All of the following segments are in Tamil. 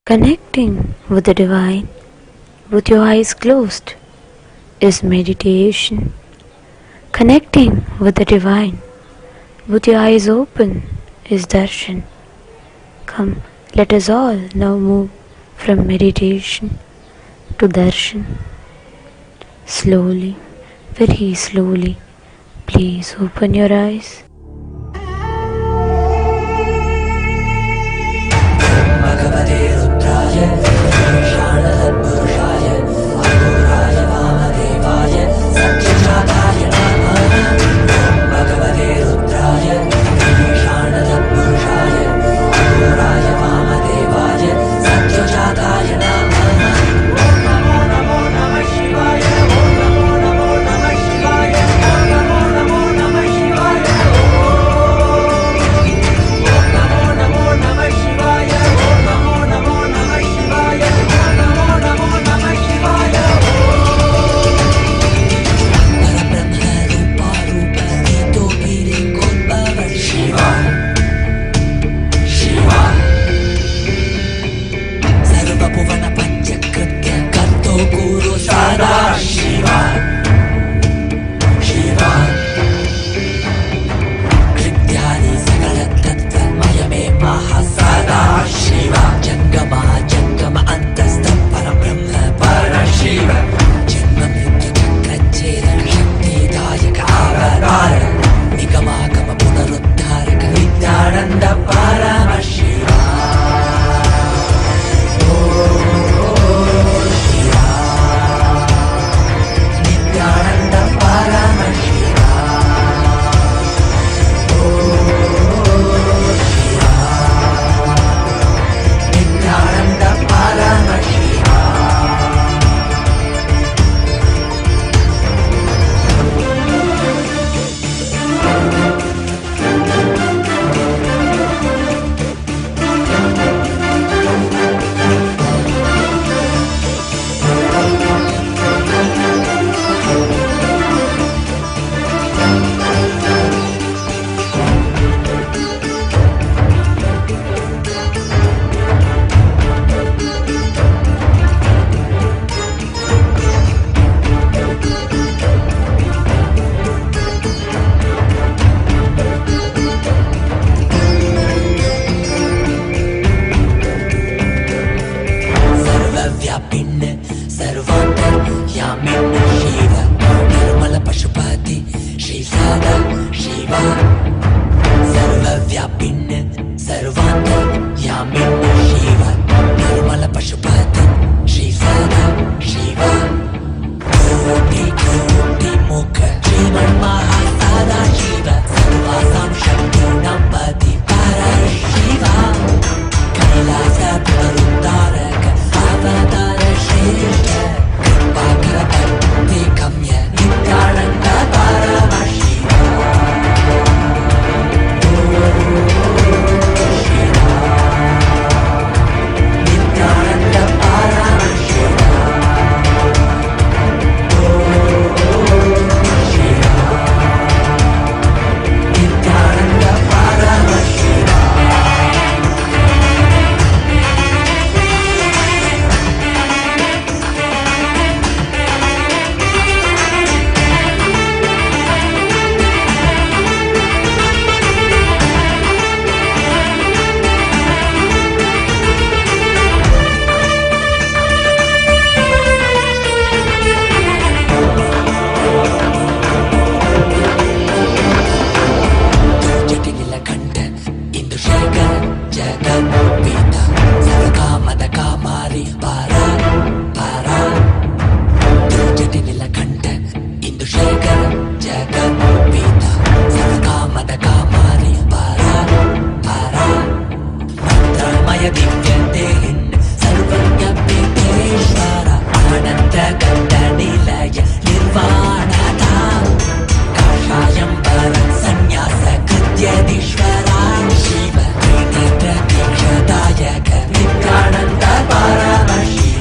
Connecting with the divine with your eyes closed is meditation. Connecting with the divine with your eyes open is darshan. Come, let us all now move from meditation to darshan. Slowly, very slowly, please open your eyes. Shiva, Trinitra, Diksha, Dayaka, Nityananda, Parama Shiva.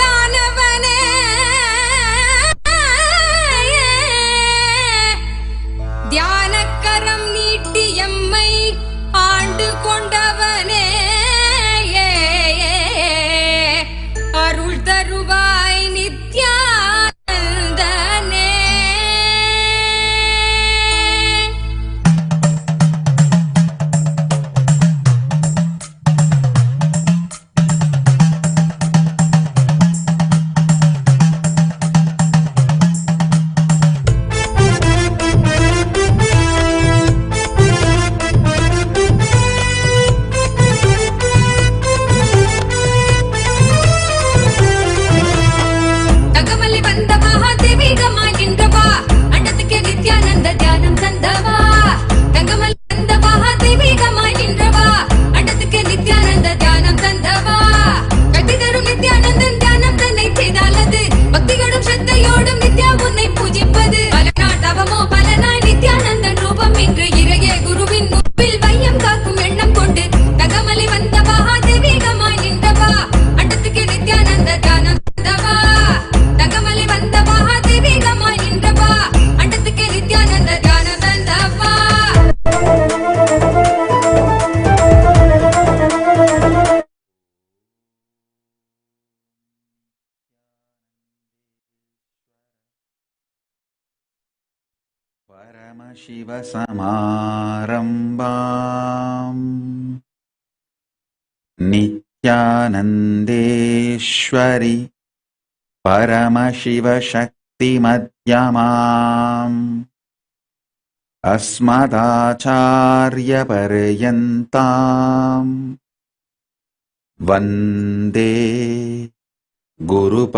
மேலானவனே தியானக்கரம் நீட்டி எம்மை ஆண்டு கொண்டவனே அருள் தருவாய் நித்யானந்தனே. தகமலி வந்த மகாதேவிகமாய் நின்றவா அண்டத்துக்கே நித்யானந்த தியானம் தந்தவா. தகமலி வந்த மகாதேவிகமாய் நின்றவா அண்டத்துக்கே நித்யானந்த தியானம் தந்தவா. கட்டி தரும் நித்யானந்தன் தியானம் தன்னை செய்தாலது பக்தியோடும் ஸ்ரத்தையோடும் நித்யா உன்னை பூஜிப்பது. பல நாட்டவமோ பல நாள் நித்யானந்தன் ரூபம் இன்று இறையே குருவின் முன்பில் வையம் காக்கும் எண்ணம் கொண்டு தகமலி வந்த மகாதேவிகமாய் நின்றவா அண்டத்துக்கே நித்யானந்த தியானம் தந்தவா. தகமலி வந்த மகாதேவிகமாய் நின்றவா அண்டத்துக்கே நித்யானந்த தியானம் தந்தவா. परमशिवसमारम्भाम् नित्यानन्देश्वरि परमशिवशक्तिमध्यमाम् अस्मदाचार्यपर्यन्ताम् वन्दे गुरुपरम्पराम्.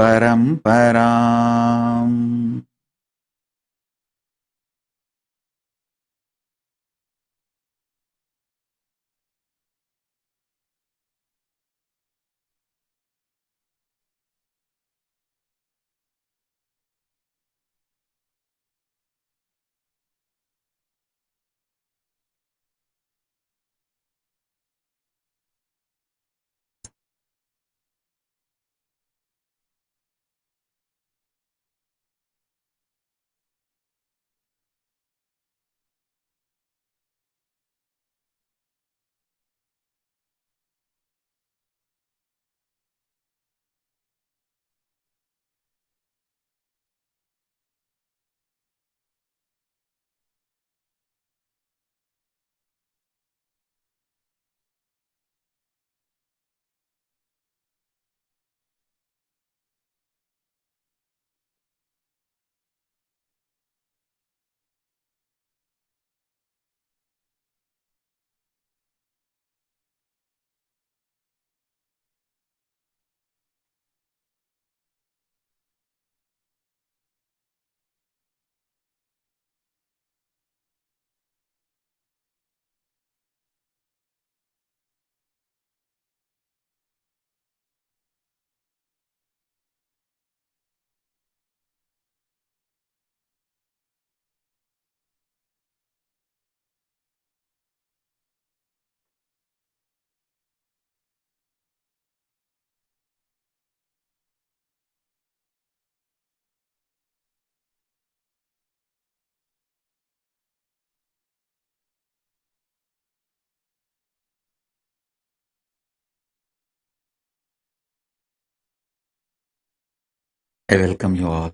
I welcome you all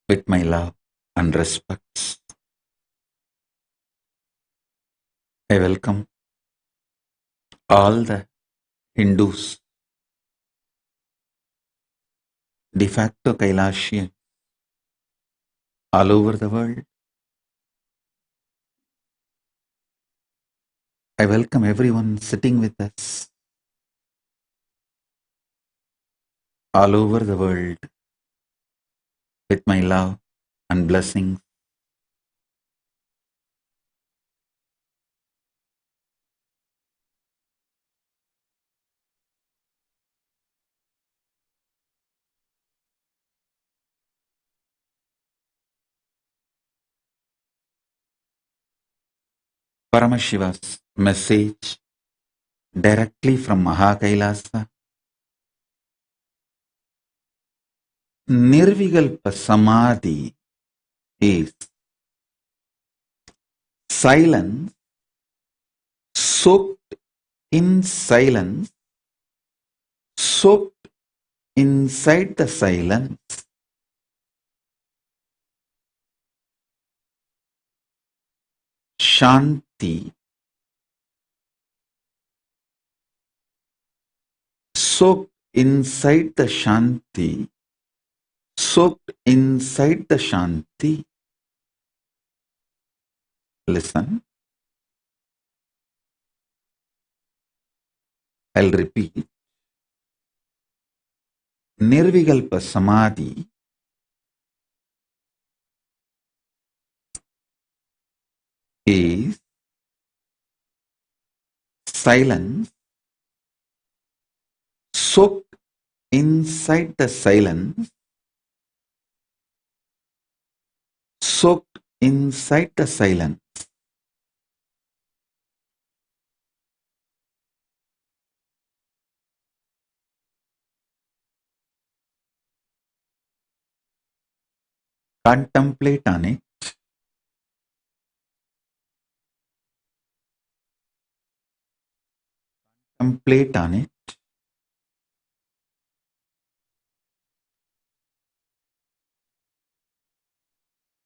with my love and respects. I welcome all the Hindus, de facto Kailashians, all over the world. I welcome everyone sitting with us all over the world with my love and blessings. Paramashiva's message directly from Mahakailasa Nirvikalpa Samadhi is silence, soaked in silence, soaked inside the silence. Shanti, soaked inside the Shanti, soaked inside the Shanti. Listen, I'll repeat. Nirvikalpa Samadhi is silence, soaked inside the silence, soaked inside the silence. Contemplate on it. Contemplate on it.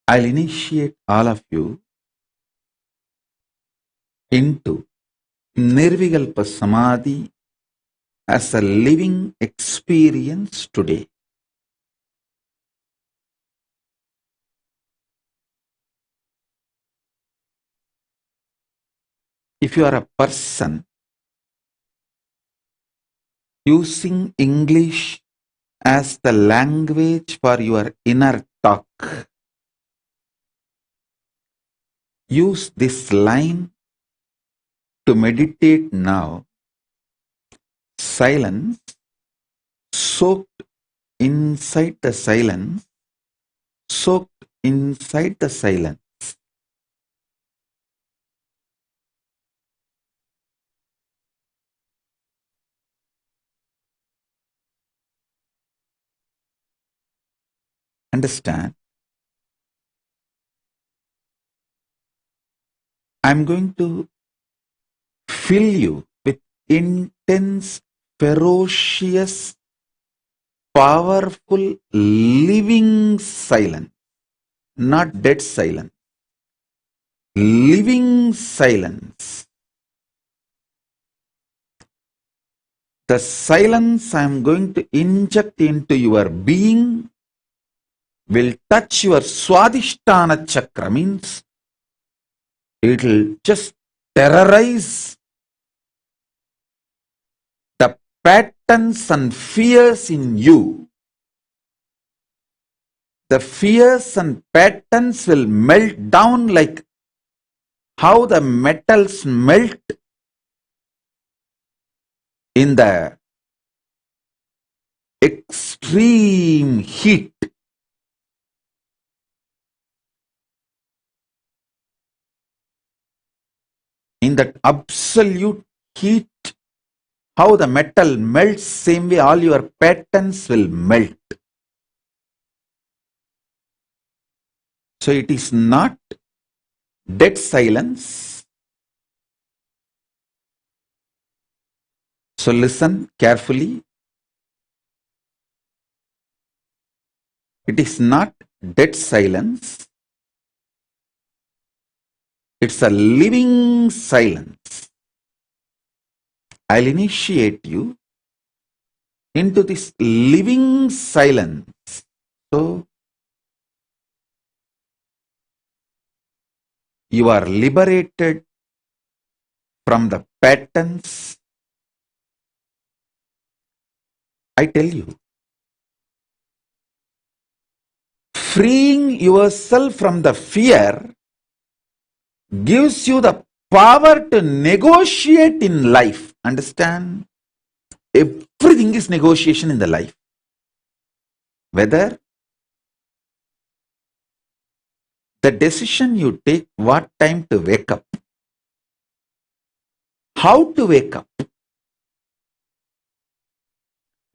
I'll initiate all of you into Nirvikalpa Samadhi as a living experience today. If you are a person using English as the language for your inner talk, use this line to meditate now. Silence, soaked inside the silence, soaked inside the silence. Understand? I'm going to fill you with intense, ferocious, powerful, living silence, not dead silence. Living silence. The silence I am going to inject into your being will touch your Swadhisthana chakra, means it will just terrorize the patterns and fears in you. The fears and patterns will melt down like how the metals melt in the extreme heat. In that absolute heat, how the metal melts, same way all your patterns will melt. So it is not dead silence. So listen carefully. It is not dead silence. It's a living silence. I'll initiate you into this living silence. So you are liberated from the patterns. I tell you, freeing yourself from the fear gives you the power to negotiate in life. Understand? Everything is negotiation in the life. Whether the decision you take, what time to wake up, how to wake up,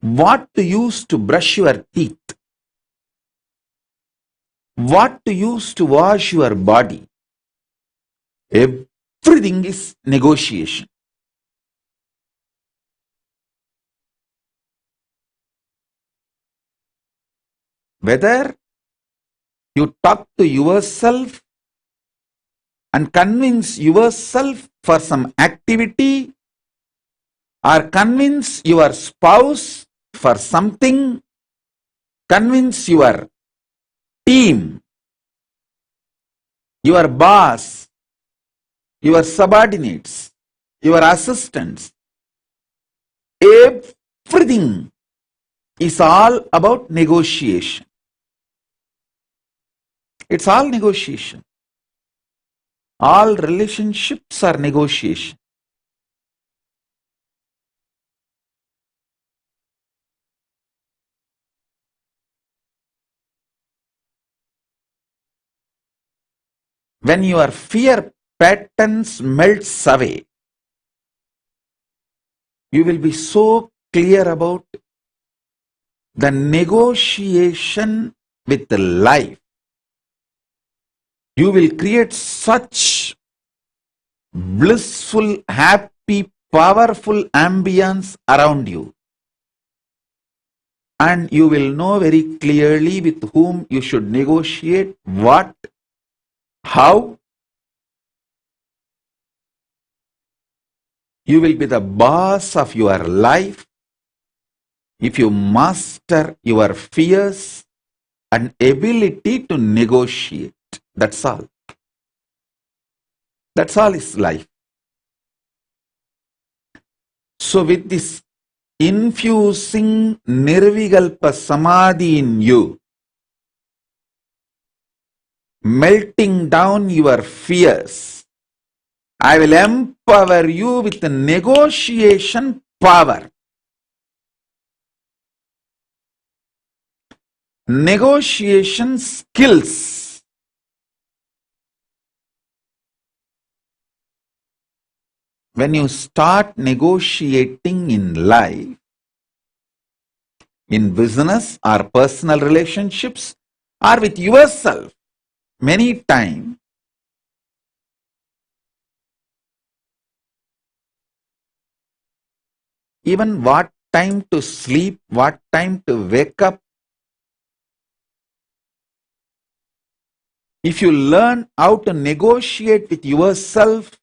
what to use to brush your teeth, what to use to wash your body. Everything is negotiation. Whether you talk to yourself and convince yourself for some activity, or convince your spouse for something, convince your team, your boss, your subordinates, your assistants, everything is all about negotiation. It's all negotiation. All relationships are negotiation. When your fear patterns melts away, you will be so clear about the negotiation with the life. You will create such blissful, happy, powerful ambience around you. And you will know very clearly with whom you should negotiate, what, how. You will be the boss of your life if you master your fears and ability to negotiate. That's all. That's all is life. So with this infusing Nirvikalpa Samadhi in you, melting down your fears, I will empower you with the negotiation power. Negotiation skills. When you start negotiating in life, in business or personal relationships or with yourself, many times, even what time to sleep, what time to wake up, if you learn how to negotiate with yourself,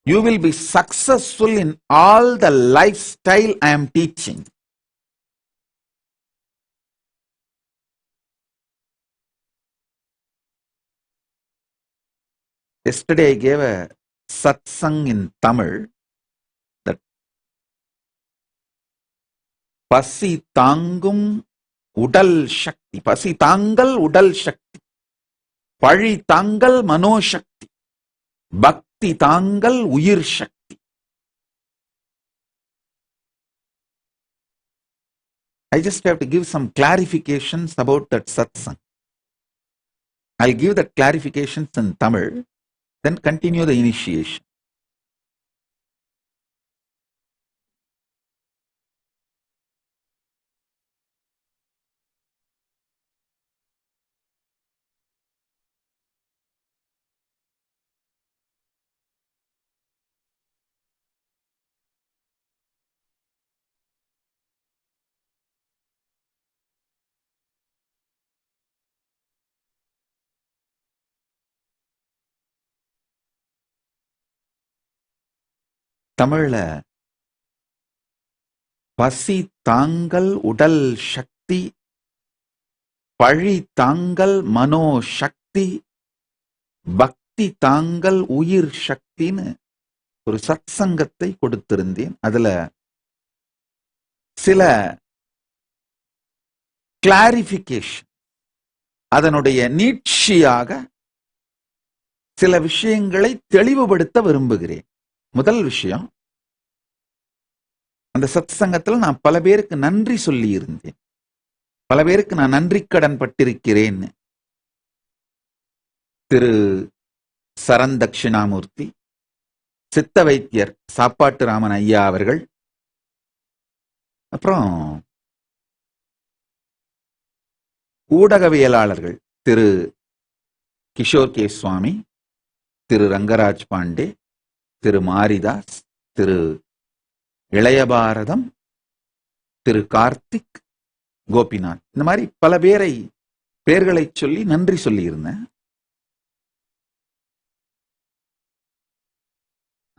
you will be successful in all the lifestyle I am teaching. Yesterday I gave a satsang in Tamil that Pasi Tangum Udal Shakti, Pasi Tangal Udal Shakti, Pari Tangal Mano Shakti, Bhakti Tangal Uyir Shakti. I just have to give some clarifications about that satsang. I'll give that clarifications in Tamil, then continue the initiation. தமிழ்ல பசி தாங்கல் உடல் சக்தி, பழி தாங்கல் மனோ சக்தி, பக்தி தாங்கல் உயிர் சக்தின்னு ஒரு சத்சங்கத்தை கொடுத்திருந்தேன். அதுல சில கிளாரிபிகேஷன், அதனுடைய நீட்சியாக சில விஷயங்களை தெளிவுபடுத்த விரும்புகிறேன். முதல் விஷயம், அந்த சத்சங்கத்தில் நான் பல பேருக்கு நன்றி சொல்லி இருந்தேன். பல பேருக்கு நான் நன்றி கடன் பட்டிருக்கிறேன். திரு சரண் தட்சிணாமூர்த்தி, சித்த வைத்தியர் சாப்பாட்டு ராமன் ஐயா அவர்கள், அப்புறம் ஊடகவியலாளர்கள் திரு கிஷோர் கே சுவாமி, திரு ரங்கராஜ் பாண்டே, திரு மாரிதாஸ், திரு இளையபாரதம், திரு கார்த்திக், கோபிநாத், இந்த மாதிரி பல பெயர்களை சொல்லி நன்றி சொல்லி இருந்தேன்.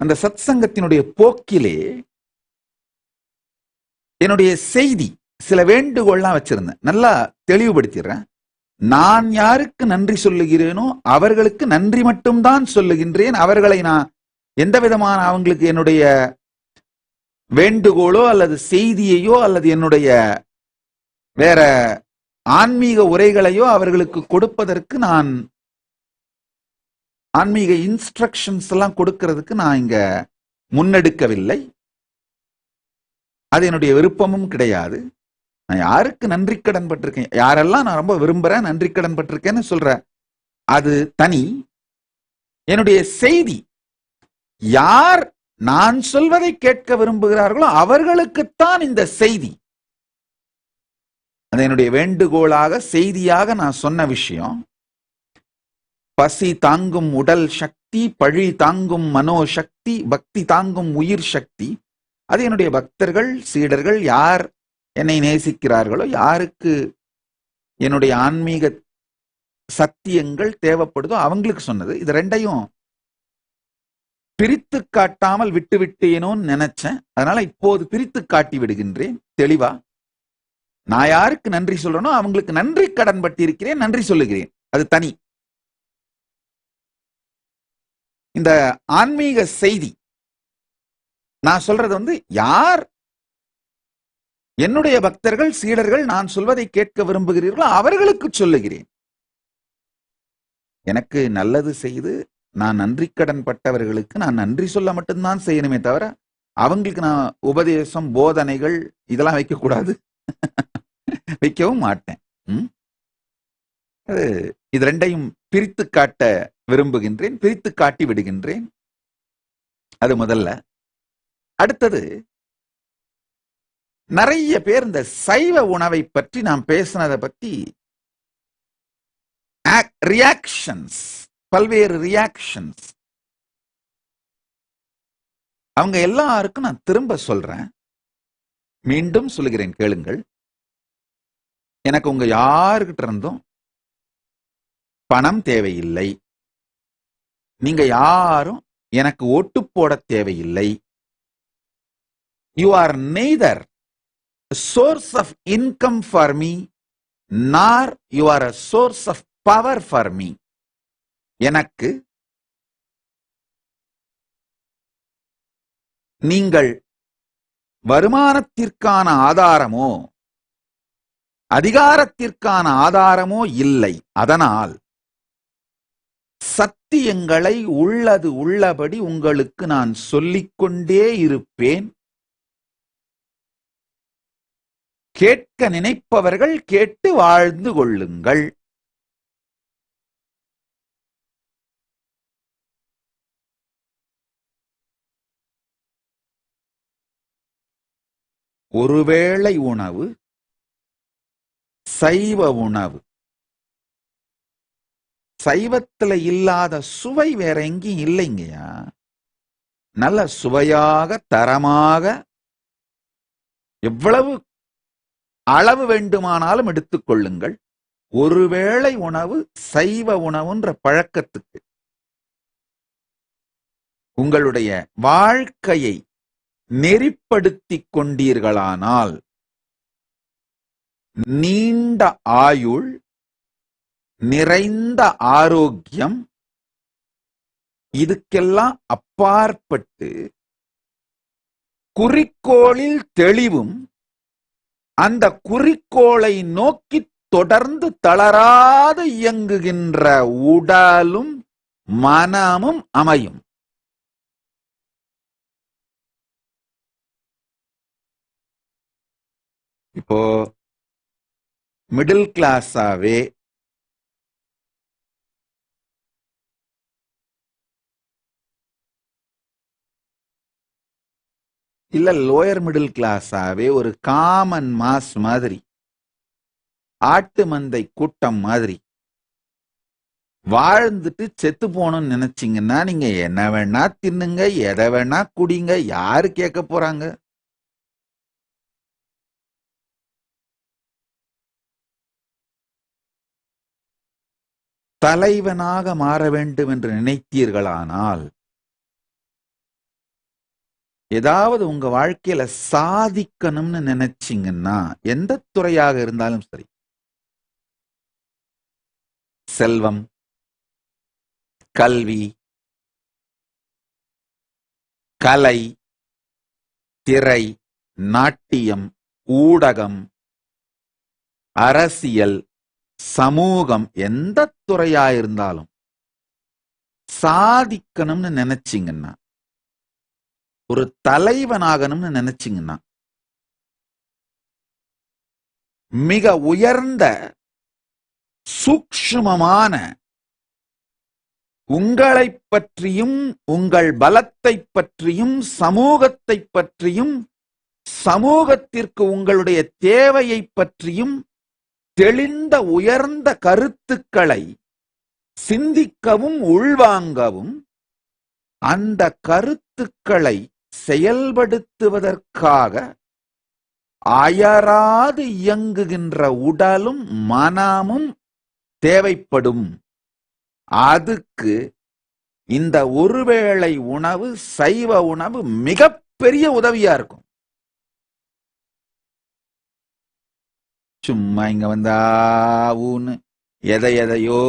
அந்த சத் சங்கத்தினுடைய போக்கிலே என்னுடைய செய்தி சில வேண்டுகோள்லாம் வச்சிருந்தேன். நல்லா தெளிவுபடுத்திடுறேன். நான் யாருக்கு நன்றி சொல்லுகிறேனோ அவர்களுக்கு நன்றி மட்டும்தான் சொல்லுகின்றேன். அவர்களை நான் எந்த விதமான அவங்களுக்கு என்னுடைய வேண்டுகோளோ அல்லது செய்தியையோ அல்லது என்னுடைய வேற ஆன்மீக உரைகளையோ அவர்களுக்கு கொடுப்பதற்கு நான் ஆன்மீக இன்ஸ்ட்ரக்ஷன்ஸ் எல்லாம் கொடுக்கிறதுக்கு நான் இங்க முன்னெடுக்கவில்லை. அது என்னுடைய விருப்பமும் கிடையாது. நான் யாருக்கு நன்றி கடன் பட்டிருக்கேன், யாரெல்லாம் நான் ரொம்ப விரும்புறேன், நன்றி கடன் பட்டிருக்கேன்னு சொல்றேன், அது தனி. என்னுடைய செய்தி யார் நான் சொல்வதை கேட்க விரும்புகிறார்களோ அவர்களுக்குத்தான் இந்த செய்தி. அது என்னுடைய வேண்டுகோளாக செய்தியாக நான் சொன்ன விஷயம். பசி தாங்கும் உடல் சக்தி, பழி தாங்கும் மனோசக்தி, பக்தி தாங்கும் உயிர் சக்தி. அது என்னுடைய பக்தர்கள் சீடர்கள் யார் என்னை நேசிக்கிறார்களோ, யாருக்கு என்னுடைய ஆன்மீக சத்தியங்கள் தேவைப்படுதோ அவங்களுக்கு சொன்னது. இது ரெண்டையும் பிரித்து காட்டாமல் விட்டு விட்டேனோன்னு நினைச்சேன். அதனால இப்போது பிரித்து காட்டி விடுகின்றேன் தெளிவா. நான் யாருக்கு நன்றி சொல்றேனோ அவங்களுக்கு நன்றி கடன் பட்டிருக்கிறேன், நன்றி சொல்லுகிறேன். அது தனி. இந்த ஆன்மீக செய்தி நான் சொல்றது யார் என்னுடைய பக்தர்கள் சீடர்கள் நான் சொல்வதை கேட்க விரும்புகிறீர்களோ அவர்களுக்கு சொல்லுகிறேன். எனக்கு நல்லது செய்து நான் நன்றி கடன் பட்டவர்களுக்கு நான் நன்றி சொல்ல மட்டும்தான் செய்யணுமே தவிர அவங்களுக்கு நான் உபதேசம் போதனைகள் இதெல்லாம் வைக்கக்கூடாது, வைக்கவும் மாட்டேன். இது ரெண்டையும் பிரித்து காட்ட விரும்புகின்றேன், பிரித்து காட்டி விடுகின்றேன். அது முதல்ல. அடுத்தது, நிறைய பேர் இந்த சைவ உணவை பற்றி நாம் பேசினதை பற்றி ரியாக்ஷன்ஸ், பல்வேறு ரியாக்ஷன்ஸ், அவங்க எல்லாருக்கும் நான் திரும்ப சொல்றேன், மீண்டும் சொல்லுகிறேன், கேளுங்கள். எனக்கு உங்க யாருக்கிட்ட இருந்தும் பணம் தேவையில்லை, நீங்க யாரும் எனக்கு ஓட்டு போட தேவையில்லை. You are neither a source of income for me nor you are a source of power for me. எனக்கு நீங்கள் வருமானத்திற்கான ஆதாரமோ அதிகாரத்திற்கான ஆதாரமோ இல்லை. அதனால் சத்தியங்களை உள்ளது உள்ளபடி உங்களுக்கு நான் சொல்லிக்கொண்டே இருப்பேன். கேட்க நினைப்பவர்கள் கேட்டு வாழ்ந்து கொள்ளுங்கள். ஒருவேளை உணவு, சைவ உணவு, சைவத்துல இல்லாத சுவை வேற எங்கேயும் இல்லைங்கய்யா. நல்ல சுவையாக தரமாக எவ்வளவு அளவு வேண்டுமானாலும் எடுத்துக்கொள்ளுங்கள். ஒருவேளை உணவு சைவ உணவுன்ற பழக்கத்துக்கு உங்களுடைய வாழ்க்கையை நெறிப்படுத்திக் கொண்டீர்களானால் நீண்ட ஆயுள், நிறைந்த ஆரோக்கியம், இதுக்கெல்லாம் அப்பாற்பட்டு குறிக்கோளில் தெளிவும் அந்த குறிக்கோளை நோக்கி தொடர்ந்து தளராது இயங்குகின்ற உடலும் மனமும் அமையும். இப்போ மிடில் கிளாஸாவே இல்ல லோயர் மிடில் கிளாஸாவே ஒரு காமன் மாஸ் மாதிரி ஆட்டு மந்தை கூட்டம் மாதிரி வாழ்ந்துட்டு செத்து போகணும்னு நினைச்சீங்கன்னா நீங்க என்ன வேணா தின்னுங்க, எதை வேணா குடிங்க, யாரு கேட்க போறாங்க? தலைவனாக மாற வேண்டும் என்று நினைத்தீர்களானால், ஏதாவது உங்க வாழ்க்கையில சாதிக்கணும்னு நினைச்சீங்கன்னா, எந்த துறையாக இருந்தாலும் சரி, செல்வம், கல்வி, கலை, திரை, நாட்டியம், ஊடகம், அரசியல், சமூகம், எந்த துறையாயிருந்தாலும் சாதிக்கணும்னு நினைச்சீங்கன்னா, ஒரு தலைவனாகணும்னு நினைச்சீங்கன்னா, மிக உயர்ந்த சூக்ஷ்மமான உங்களை பற்றியும் உங்கள் பலத்தை பற்றியும் சமூகத்தை பற்றியும் சமூகத்திற்கு உங்களுடைய தேவையை பற்றியும் தெளிந்த உயர்ந்த கருத்துக்களை சிந்திக்கவும் உள்வாங்கவும் அந்த கருத்துக்களை செயல்படுத்துவதற்காக அயராது இயங்குகின்ற உடலும் மனமும் தேவைப்படும். அதுக்கு இந்த ஒருவேளை உணவு, சைவ உணவு மிகப்பெரிய உதவியா இருக்கும். சும்மா இங்க வந்தா ஊன்னு எதையோ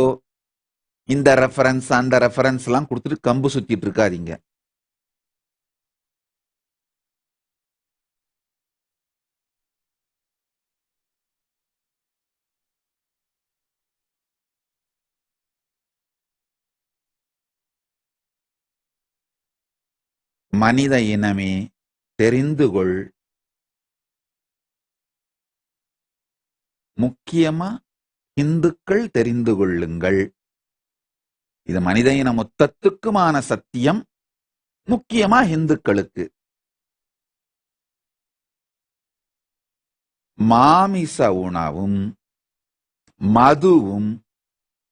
இந்த ரெஃபரன்ஸ் அந்த ரெஃபரன்ஸ் எல்லாம் கொடுத்துட்டு கம்பு சுத்திட்டு இருக்காதீங்க. மனித இனமே தெரிந்து கொள், முக்கியமா இந்துக்கள் தெரிந்து கொள்ளுங்கள். இது மனித இன மொத்தத்துக்குமான சத்தியம், முக்கியமா இந்துக்களுக்கு. மாமிச உணவும் மதுவும்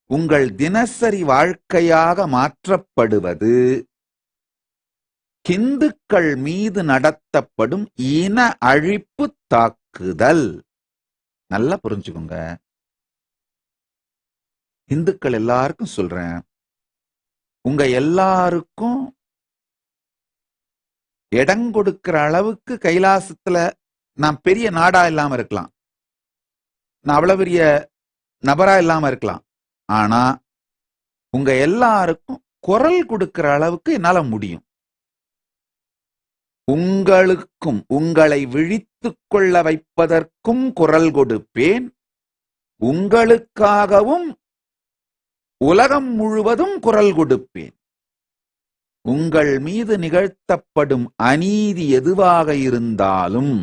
உங்கள் தினசரி வாழ்க்கையாக மாற்றப்படுவது இந்துக்கள் மீது நடத்தப்படும் இன அழிப்பு தாக்குதல். நல்லா புரிஞ்சுக்கோங்க. இந்துக்கள் எல்லாருக்கும் சொல்றேன், உங்க எல்லாருக்கும் இடம் கொடுக்கிற அளவுக்கு கைலாசத்துல நான் பெரிய நாடா இல்லாம இருக்கலாம், நான் அவ்வளவு பெரிய நபரா இல்லாம இருக்கலாம், ஆனா உங்க எல்லாருக்கும் குரல் கொடுக்கிற அளவுக்கு என்னால முடியும். உங்களுக்கும் உங்களை விழித்துக் கொள்ள வைப்பதற்கும் குரல் கொடுப்பேன், உங்களுக்காகவும் உலகம் முழுவதும் குரல் கொடுப்பேன். உங்கள் மீது நிகழ்த்தப்படும் அநீதி எதுவாக இருந்தாலும்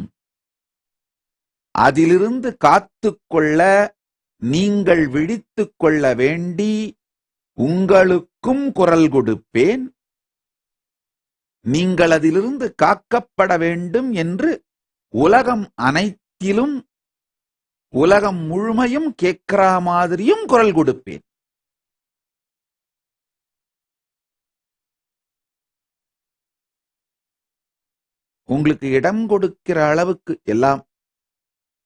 அதிலிருந்து காத்துக்கொள்ள நீங்கள் விழித்துக் கொள்ள வேண்டி உங்களுக்கும் குரல் கொடுப்பேன். நீங்கள் அதிலிருந்து காக்கப்பட வேண்டும் என்று உலகம் அனைத்திலும் உலகம் முழுமையும் கேட்கிற மாதிரியும் குரல் கொடுப்பேன். உங்களுக்கு இடம் கொடுக்கிற அளவுக்கு எல்லாம்,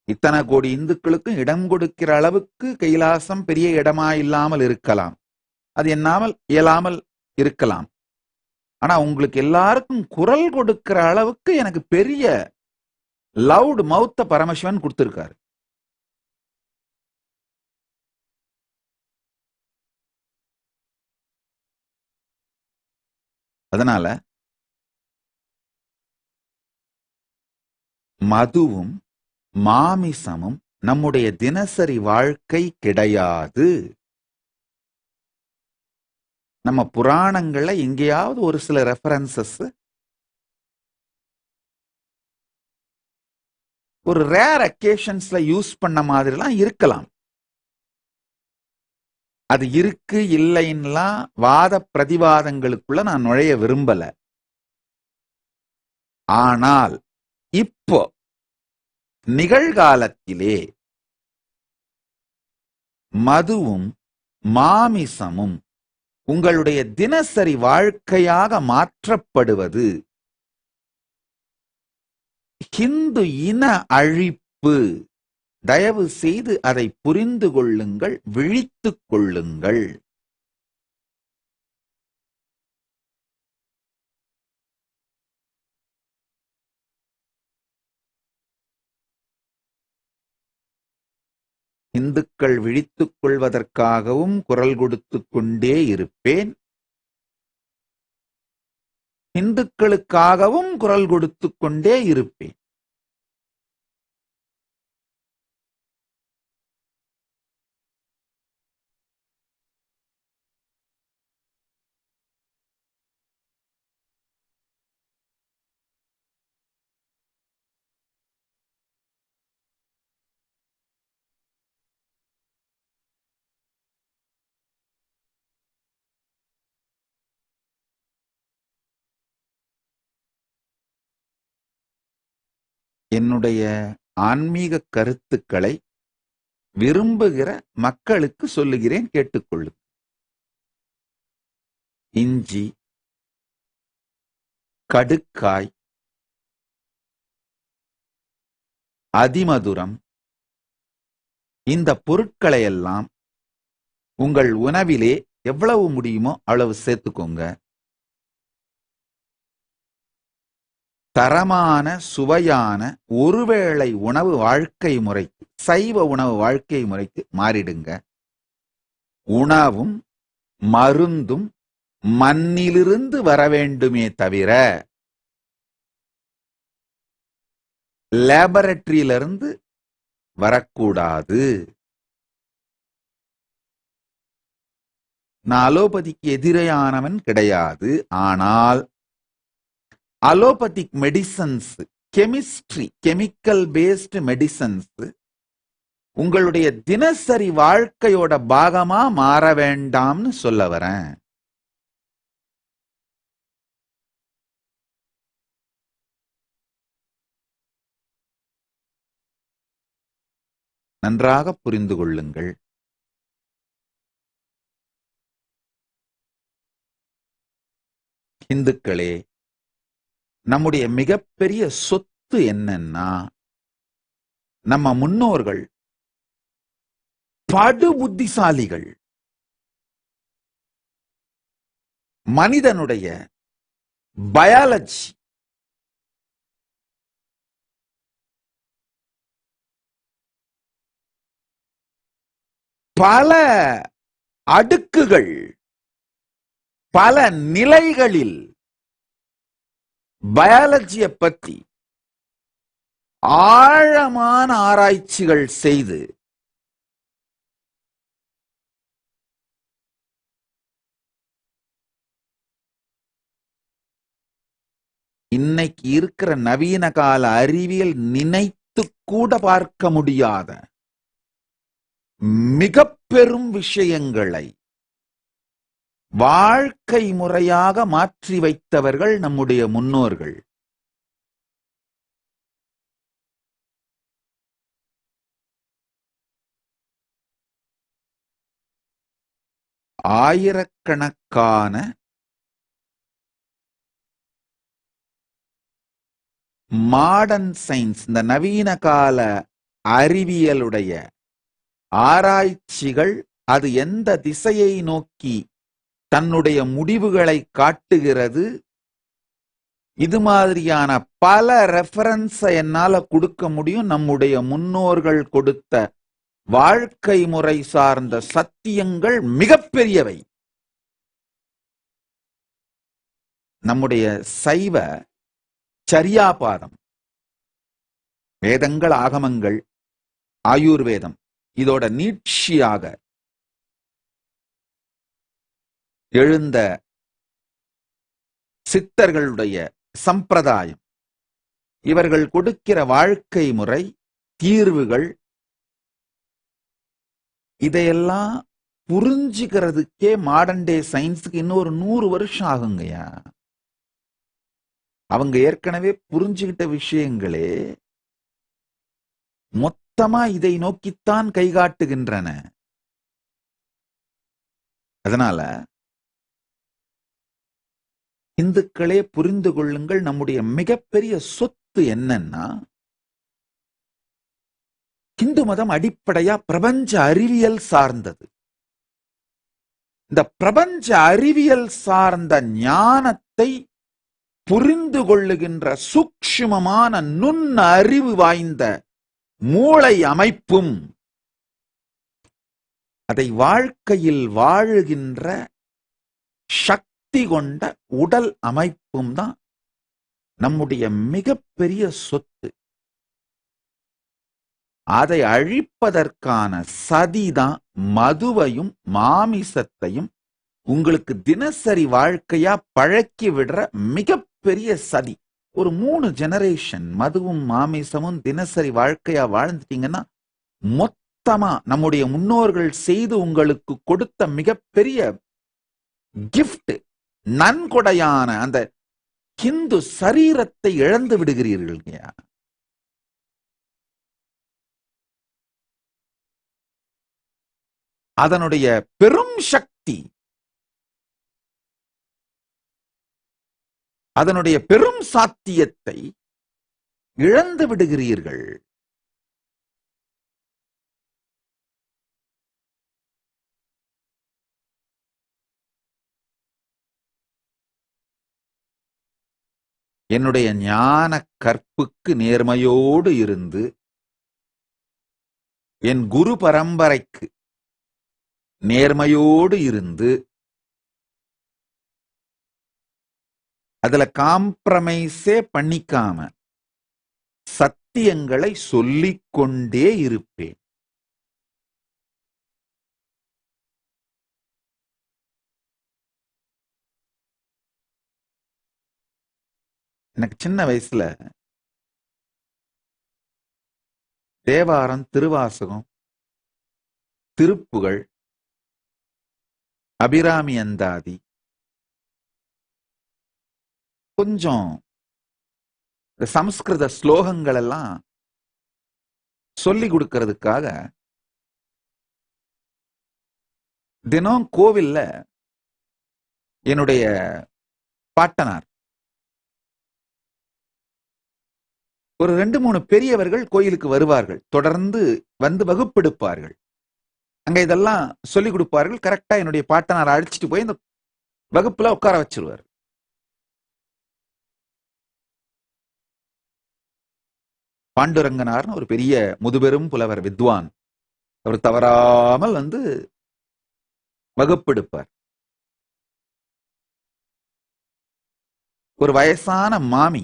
இத்தனை கோடி இந்துக்களுக்கும் இடம் கொடுக்கிற அளவுக்கு கைலாசம் பெரிய இடமா இல்லாமல் இருக்கலாம், அது என்னாமல் இயலாமல் இருக்கலாம். ஆனா உங்களுக்கு எல்லாருக்கும் குரல் கொடுக்கிற அளவுக்கு எனக்கு பெரிய லவுட் மவுத்த பரமசிவன் கொடுத்திருக்காரு. அதனால மதுவும் மாமிசமும் நம்முடைய தினசரி வாழ்க்கை கிடையாது. நம்ம புராணங்கள்ல எங்கேயாவது ஒரு சில ரெஃபரன்சஸ் ஒரு ரேர் அக்கேஷன்ஸ்ல யூஸ் பண்ண மாதிரிலாம் இருக்கலாம். அது இருக்கு இல்லைன்னுலாம் வாத பிரதிவாதங்களுக்குள்ள நான் நுழைய விரும்பல. ஆனால் இப்போ நிகழ்காலத்திலே மதுவும் மாமிசமும் உங்களுடைய தினசரி வாழ்க்கையாக மாற்றப்படுவது ஹிந்து இன அழிப்பு. தயவு செய்து அதை புரிந்து கொள்ளுங்கள், விழித்துக் கொள்ளுங்கள். இந்துக்கள் விழித்துக் கொள்வதற்காகவும் குரல் கொடுத்துக் கொண்டே இருப்பேன். இந்துக்களுக்காகவும் குரல் கொடுத்துக் கொண்டே இருப்பேன். என்னுடைய ஆன்மீக கருத்துக்களை விரும்புகிற மக்களுக்கு சொல்லுகிறேன், கேட்டுக்கொள்ளு. இஞ்சி, கடுக்காய், அதிமதுரம், இந்த பொருட்களை எல்லாம் உங்கள் உணவிலே எவ்வளவு முடியுமோ அவ்வளவு சேர்த்துக்கோங்க. தரமான சுவையான ஒருவேளை உணவு வாழ்க்கை முறைக்கு, சைவ உணவு வாழ்க்கை முறைக்கு மாறிடுங்க. உணவும் மருந்தும் மண்ணிலிருந்து வர வேண்டுமே தவிர லேபரட்டரியிலிருந்து வரக்கூடாது. நான் அலோபதிக்கு எதிரானவன் கிடையாது. ஆனால் allopathic medicines, chemistry, chemical based medicines உங்களுடைய தினசரி வாழ்க்கையோட பாகமா மாற வேண்டாம்னு சொல்ல வரேன். நன்றாக புரிந்து கொள்ளுங்கள். இந்துக்களே, நம்முடைய மிகப்பெரிய சொத்து என்னன்னா, நம்ம முன்னோர்கள் படு புத்திசாலிகள். மனிதனுடைய பயாலஜி, பல அடுக்குகள், பல நிலைகளில் பயாலஜியை பற்றி ஆழமான ஆராய்ச்சிகள் செய்து இன்னைக்கு இருக்கிற நவீன கால அறிவியல் நினைத்து கூட பார்க்க முடியாத மிக பெரும் விஷயங்களை வாழ்க்கை முறையாக மாற்றி வைத்தவர்கள் நம்முடைய முன்னோர்கள். ஆயிரக்கணக்கான மாடர்ன் சயின்ஸ், இந்த நவீன கால அறிவியலுடைய ஆராய்ச்சிகள் அது எந்த திசையை நோக்கி தன்னுடைய முடிவுகளை காட்டுகிறது. இது மாதிரியான பல ரெஃபரன்ஸ் என்னால கொடுக்க முடியும். நம்முடைய முன்னோர்கள் கொடுத்த வாழ்க்கை முறை சார்ந்த சத்தியங்கள் மிகப்பெரியவை. நம்முடைய சைவ சரியாபாதம், வேதங்கள், ஆகமங்கள், ஆயுர்வேதம், இதோட நீட்சியாக எழுந்த சித்தர்களுடைய சம்பிரதாயம், இவர்கள் கொடுக்கிற வாழ்க்கை முறை, தீர்வுகள், இதையெல்லாம் புரிஞ்சுக்கிறதுக்கே மாடர்ன் டே சயின்ஸுக்கு இன்னொரு 100 வருஷம் ஆகுங்கய்யா. அவங்க ஏற்கனவே புரிஞ்சுகிட்ட விஷயங்களே மொத்தமா இதை நோக்கித்தான் கைகாட்டுகின்றன. அதனால இந்துக்களே புரிந்து கொள்ளுங்கள், நம்முடைய மிகப்பெரிய சொத்து என்னன்னா, இந்து மதம் அடிப்படையா பிரபஞ்ச அறிவியல் சார்ந்தது. இந்த பிரபஞ்ச அறிவியல் சார்ந்த ஞானத்தை புரிந்து கொள்ளுகின்ற சூக்ஷ்மமான நுண் அறிவு வாய்ந்த மூளை அமைப்பும் அதை வாழ்க்கையில் வாழுகின்ற சக்தி கொண்ட உடல் அமைப்பும் தான் நம்முடைய மிகப்பெரிய சொத்து. அதை அழிப்பதற்கான சதிதான் மதுவையும் மாமிசத்தையும் உங்களுக்கு தினசரி வாழ்க்கையா பழக்கி விடுற மிகப்பெரிய சதி. ஒரு 3 ஜெனரேஷன் மதுவும் மாமிசமும் தினசரி வாழ்க்கையா வாழ்ந்துட்டீங்கன்னா, மொத்தமா நம்முடைய முன்னோர்கள் செய்து உங்களுக்கு கொடுத்த மிகப்பெரிய கிஃப்ட், நன்கொடையான அந்த ஹிந்து சரீரத்தை இழந்து விடுகிறீர்கள். அதனுடைய பெரும் சக்தி, அதனுடைய பெரும் சாத்தியத்தை இழந்து விடுகிறீர்கள். என்னுடைய ஞான கற்புக்கு நேர்மையோடு இருந்து, என் குரு பரம்பரைக்கு நேர்மையோடு இருந்து, அதுல காம்ப்ரமைஸே பண்ணிக்காம சத்தியங்களை சொல்லிக் கொண்டே இருப்பேன். எனக்கு சின்ன வயசுல தேவாரம், திருவாசகம், திருப்புகழ், அபிராமி அந்தாதி, கொஞ்சம் சமஸ்கிருத ஸ்லோகங்கள் எல்லாம் சொல்லி கொடுக்கிறதுக்காக தினம் கோவில்ல என்னுடைய பாட்டனார் ஒரு 2-3 பெரியவர்கள் கோயிலுக்கு வருவார்கள். தொடர்ந்து வந்து வகுப்பெடுப்பார்கள். அங்க இதெல்லாம் சொல்லிக் கொடுப்பார்கள். கரெக்டா என்னுடைய பாட்டனார் அழைச்சிட்டு போய் இந்த வகுப்புல உட்கார வச்சிருவார். பாண்டுரங்கனார்னு ஒரு பெரிய முதுபெரும் புலவர், வித்வான். அவர் தவறாமல் வந்து வகுப்பெடுப்பார். ஒரு வயசான மாமி,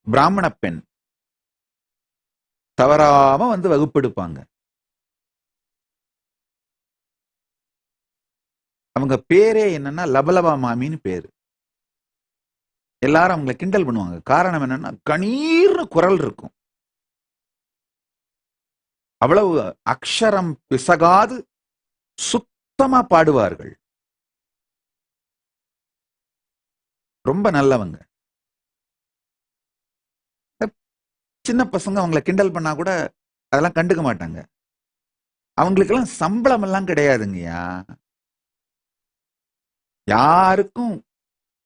பிராமண பெண், தவறாம வந்து வகுப்பெடுப்பாங்க. அவங்க பேரே என்னன்னா லபலபா மாமின்னு பேரு. எல்லாரும் அவங்களை கிண்டல் பண்ணுவாங்க. காரணம் என்னன்னா, கணீர்னு குரல் இருக்கும். அவ்வளவு அக்ஷரம் பிசகாது சுத்தமா பாடுவார்கள். ரொம்ப நல்லவங்க. சின்ன பசங்க அவங்களை கிண்டல் பண்ணா கூட அதெல்லாம் கண்டுக்க மாட்டாங்க. அவங்களுக்கெல்லாம் சம்பளம் எல்லாம் கிடையாதுங்கய்யா. யாருக்கும்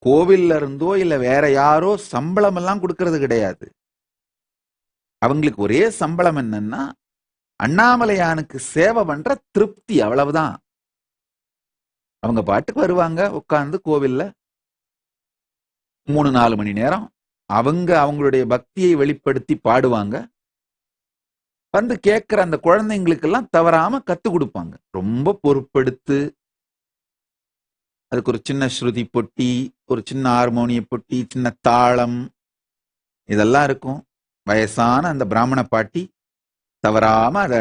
கோவில்ல இருந்தோ இல்ல வேற யாரோ சம்பளம் எல்லாம் கொடுக்கறது கிடையாது. அவங்களுக்கு ஒரே சம்பளம் என்னன்னா, அண்ணாமலையானுக்கு சேவை பண்ற திருப்தி, அவ்வளவுதான். அவங்க பாட்டுக்கு வருவாங்க, உட்கார்ந்து கோவில்ல 3-4 மணி நேரம் அவங்களுடைய பக்தியை வெளிப்படுத்தி பாடுவாங்க. வந்து கேட்கிற அந்த குழந்தைங்களுக்கு எல்லாம் தவறாம கத்து கொடுப்பாங்க. ரொம்ப பொறுப்பெடுத்து அதுக்கு ஒரு சின்ன ஸ்ருதி பொட்டி, ஒரு சின்ன ஹார்மோனிய பொட்டி, சின்ன தாளம், இதெல்லாம் இருக்கும். வயசான அந்த பிராமண பாட்டி தவறாம அத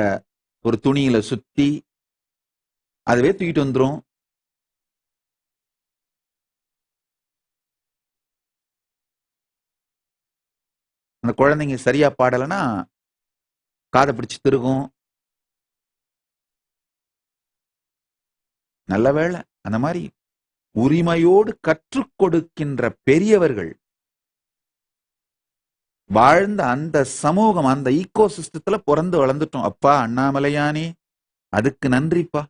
ஒரு துணியில சுத்தி அதுவே தூக்கிட்டு வந்துரும். அந்த குழந்தைங்க சரியா பாடலைன்னா காதை பிடிச்சு திருகும். நல்ல வேளை அந்த மாதிரி உரிமையோடு கற்றுக் கொடுக்கின்ற பெரியவர்கள் வாழ்ந்த அந்த சமூகம், அந்த ஈகோ சிஸ்டத்துல பிறந்து வளர்ந்துட்டோம். அப்பா அண்ணாமலையானே, அதுக்கு நன்றிப்பா.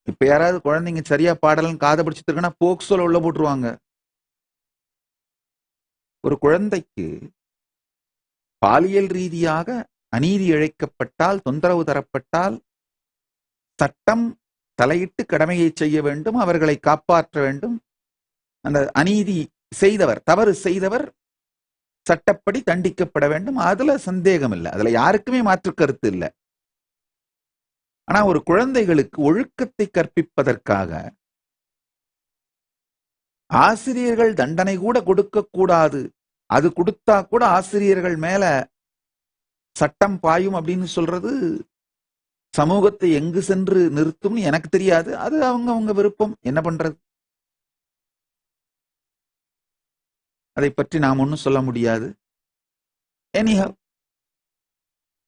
இப்ப யாராவது குழந்தைங்க சரியா பாடலன்னு காதை பிடிச்சிட்டு இருக்குன்னா போக்சோல உள்ள போட்டுருவாங்க. ஒரு குழந்தைக்கு பாலியல் ரீதியாக அநீதி இழைக்கப்பட்டால், தொந்தரவு தரப்பட்டால் சட்டம் தலையிட்டு கடமையை செய்ய வேண்டும், அவர்களை காப்பாற்ற வேண்டும். அந்த அநீதி செய்தவர், தவறு செய்தவர் சட்டப்படி தண்டிக்கப்பட வேண்டும். அதுல சந்தேகம் இல்லை, அதுல யாருக்குமே மாற்று கருத்து இல்லை. ஆனா ஒரு குழந்தைகளுக்கு ஒழுக்கத்தை கற்பிப்பதற்காக ஆசிரியர்கள் தண்டனை கூட கொடுக்க கூடாது, அது கொடுத்தா கூட ஆசிரியர்கள் மேல சட்டம் பாயும் அப்படின்னு சொல்றது சமூகத்தை எங்கு சென்று நிறுத்தும் எனக்கு தெரியாது. அது அவங்க விருப்பம், என்ன பண்றது, அதை பற்றி நாம் ஒன்னும் சொல்ல முடியாது. எனிஹவ்,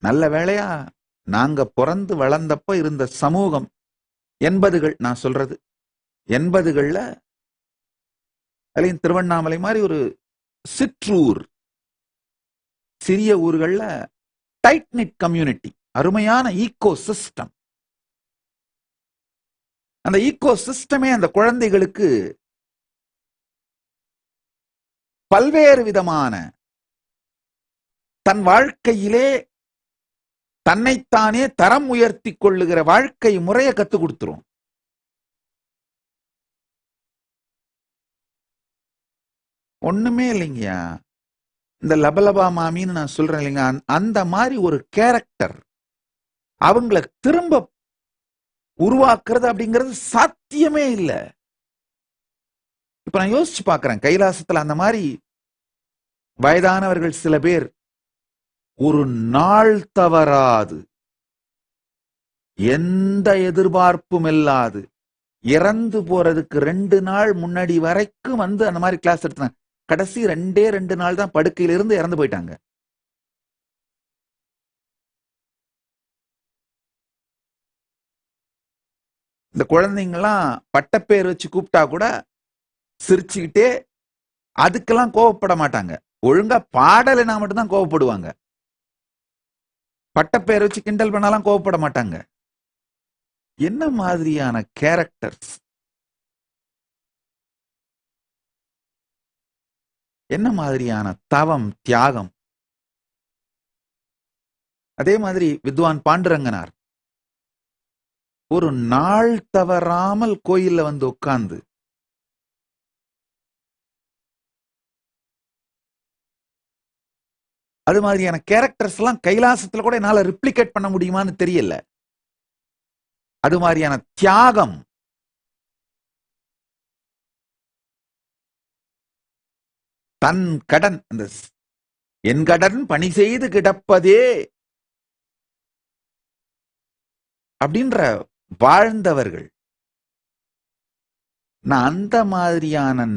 நல்ல வேளையா நாங்க பிறந்து வளர்ந்தப்ப இருந்த சமூகம் 80கள், நான் சொல்றது 80கள்ல அதுலயும் திருவண்ணாமலை மாதிரி ஒரு சிற்றூர், சிறிய ஊர்கள்ல டைட் நிட் கம்யூனிட்டி, அருமையான ஈகோ சிஸ்டம். அந்த ஈகோ சிஸ்டமே அந்த குழந்தைகளுக்கு பல்வேறு விதமான தன் வாழ்க்கையிலே தன்னைத்தானே தரம் உயர்த்தி கொள்ளுகிற வாழ்க்கை முறையை கத்து கொடுத்துரும். ஒண்ணுமே இல்லைங்கயா, இந்த லபலபா மாமின்னு நான் சொல்றேன் இல்லைங்க, அந்த மாதிரி ஒரு கேரக்டர் அவங்கள திரும்ப உருவாக்குறது அப்படிங்கிறது சாத்தியமே இல்லை. இப்ப நான் யோசிச்சு பாக்குறேன், கைலாசத்துல அந்த மாதிரி வயதானவர்கள் சில பேர் ஒரு நாள் தவறாது, எந்த எதிர்பார்ப்பும் இல்லாது, இறந்து போறதுக்கு 2 நாள் முன்னாடி வரைக்கும் வந்து அந்த மாதிரி கிளாஸ் எடுத்தாங்க. கடைசி 2 நாள் தான் படுக்கையில இருந்து இறந்து போயிட்டாங்க. இந்த குழந்தைங்கலாம் பட்டப்பேர் வச்சு கூப்பிட்டா கூட சிரிச்சுக்கிட்டே, அதுக்கெல்லாம் கோவப்பட மாட்டாங்க. ஒழுங்கா பாடலைனா மட்டும்தான் கோவப்படுவாங்க. பட்டப்பேர் வச்சு கிண்டல் பண்ணாலாம் கோவப்பட மாட்டாங்க. என்ன மாதிரியான கேரக்டர்ஸ், என்ன மாதிரியான தவம், தியாகம். அதே மாதிரி வித்வான் பாண்டுரங்கனார் ஒரு நாள் தவறாமல் கோயில்ல வந்து உட்கார்ந்து அது மாதிரியான கேரக்டர்ஸ் எல்லாம் கைலாசத்துல கூட என்னால ரிப்ளிகேட் பண்ண முடியுமான்னு தெரியல. அது மாதிரியான தியாகம், தன் கடன், அந்த என் கடன் பணி செய்து கிடப்பதே அப்படின்ற வாழ்ந்தவர்கள். நான் அந்த மாதிரியான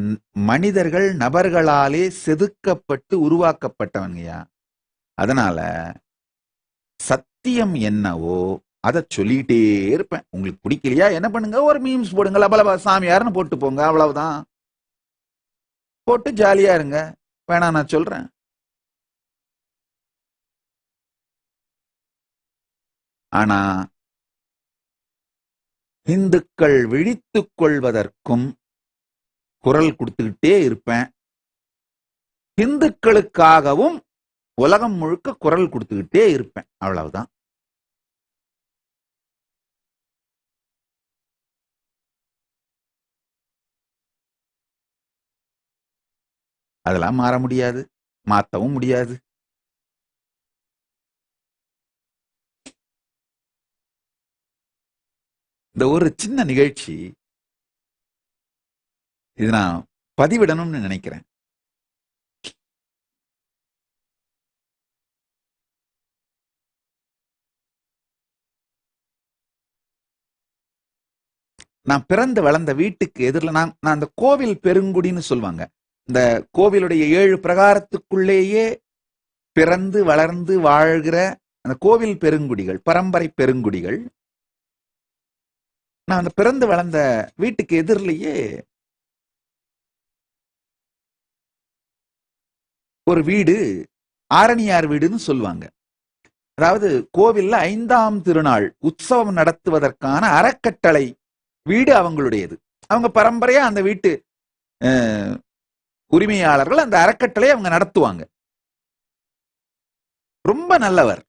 மனிதர்கள், நபர்களாலே செதுக்கப்பட்டு உருவாக்கப்பட்டவங்கயா. அதனால சத்தியம் என்னவோ அதை சொல்லிட்டே இருப்பேன். உங்களுக்கு பிடிக்கலையா என்ன பண்ணுங்க, ஒரு மீம்ஸ் போடுங்க, லபலபா சாமியார்னு போட்டு போங்க, அவ்வளவுதான். போட்டு ஜாலியா இருங்க. வேணா நான் சொல்றேன், ஆனா இந்துக்கள் விழித்துக் கொள்வதற்கும் குரல் கொடுத்துக்கிட்டே இருப்பேன். இந்துக்களுக்காகவும் உலகம் முழுக்க குரல் கொடுத்துக்கிட்டே இருப்பேன், அவ்வளவுதான். அதெல்லாம் மாற முடியாது, மாத்தவும் முடியாது. இந்த ஒரு சின்ன நிகழ்ச்சி இது நான் பதிவிடணும்னு நினைக்கிறேன். நான் பிறந்து வளர்ந்த வீட்டுக்கு எதிரில் நான் அந்த கோவில் பெருங்குடின்னு சொல்லுவாங்க. இந்த கோவிலுடைய 7 பிரகாரத்துக்குள்ளேயே பிறந்து வளர்ந்து வாழ்கிற அந்த கோவில் பெருங்குடிகள், பரம்பரை பெருங்குடிகள். நான் அந்த பிறந்து வளர்ந்த வீட்டுக்கு எதிரிலேயே ஒரு வீடு, ஆரணியார் வீடுன்னு சொல்லுவாங்க. அதாவது கோவில்ல 5ஆம் திருநாள் உற்சவம் நடத்துவதற்கான அறக்கட்டளை வீடு அவங்களுடையது. அவங்க பரம்பரையா அந்த வீட்டு உரிமையாளர்கள் அந்த அறக்கட்டளை அவங்க நடத்துவாங்க. ரொம்ப நல்லவர்.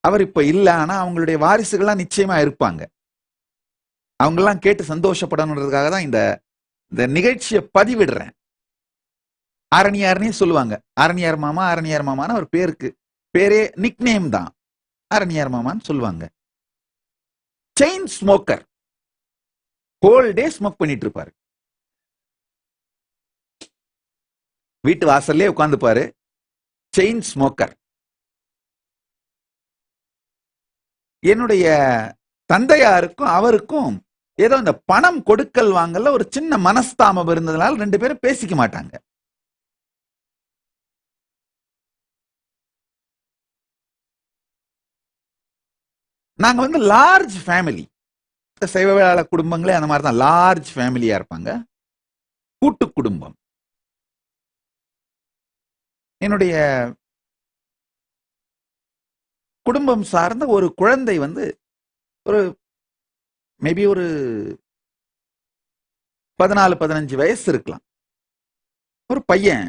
அவர் இப்ப இல்ல. ஆனா அவங்களுடைய வாரிசுகள்லாம் நிச்சயமா இருப்பாங்க. அவங்கெல்லாம் கேட்டு சந்தோஷப்படணுன்றதுக்காக தான் இந்த நிகழ்ச்சியை பதிவிடுறேன். ஆரணியார்னே சொல்லுவாங்க. ஆரணியார் மாமா, ஆரணியார் மாமான்னு ஒரு பேரே நிக் நேம் தான். ஆரணியார் மாமான்னு சொல்லுவாங்க. Chain smoker. Whole day smoke பண்ணிட்டு இருப்பாரு. வீட்டு வாசல்லே உட்கார்ந்துப்பாரு. Chain smoker. என்னுடைய தந்தையாருக்கும் அவருக்கும் ஏதோ இந்த பணம் கொடுக்கல் வாங்கல ஒரு சின்ன மனஸ்தாபம் இருந்ததுனால 2 பேரும் பேசிக்க மாட்டாங்க. நாங்க லார்ஜ் ஃபேமிலி. சைவ குடும்பங்களே அந்த மாதிரி தான் லார்ஜ் ஃபேமிலியா இருப்பாங்க. கூட்டு குடும்பம். என்னுடைய குடும்பம் சார்ந்த ஒரு குழந்தை ஒரு மேபி ஒரு 14-15 வயசு இருக்கலாம். ஒரு பையன்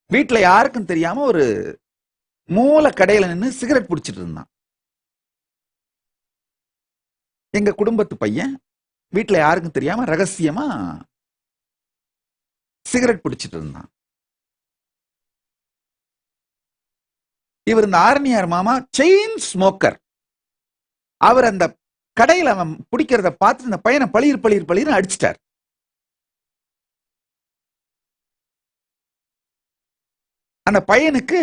வீட்டுல யாருக்கும் தெரியாம ஒரு மூல கடையில நின்று சிகரெட் பிடிச்சிட்டு இருந்தான். எங்க குடும்பத்து பையன் வீட்டுல யாருக்கும் தெரியாம ரகசியமா சிகரெட் பிடிச்சிட்டு இருந்தான். இவர் இந்த ஆரணியார் மாமா செயின் ஸ்மோக்கர். அவர் அந்த கடையில் அவன் பிடிக்கிறத பார்த்து இந்த பையனை பளிர் அடிச்சிட்டார். அந்த பையனுக்கு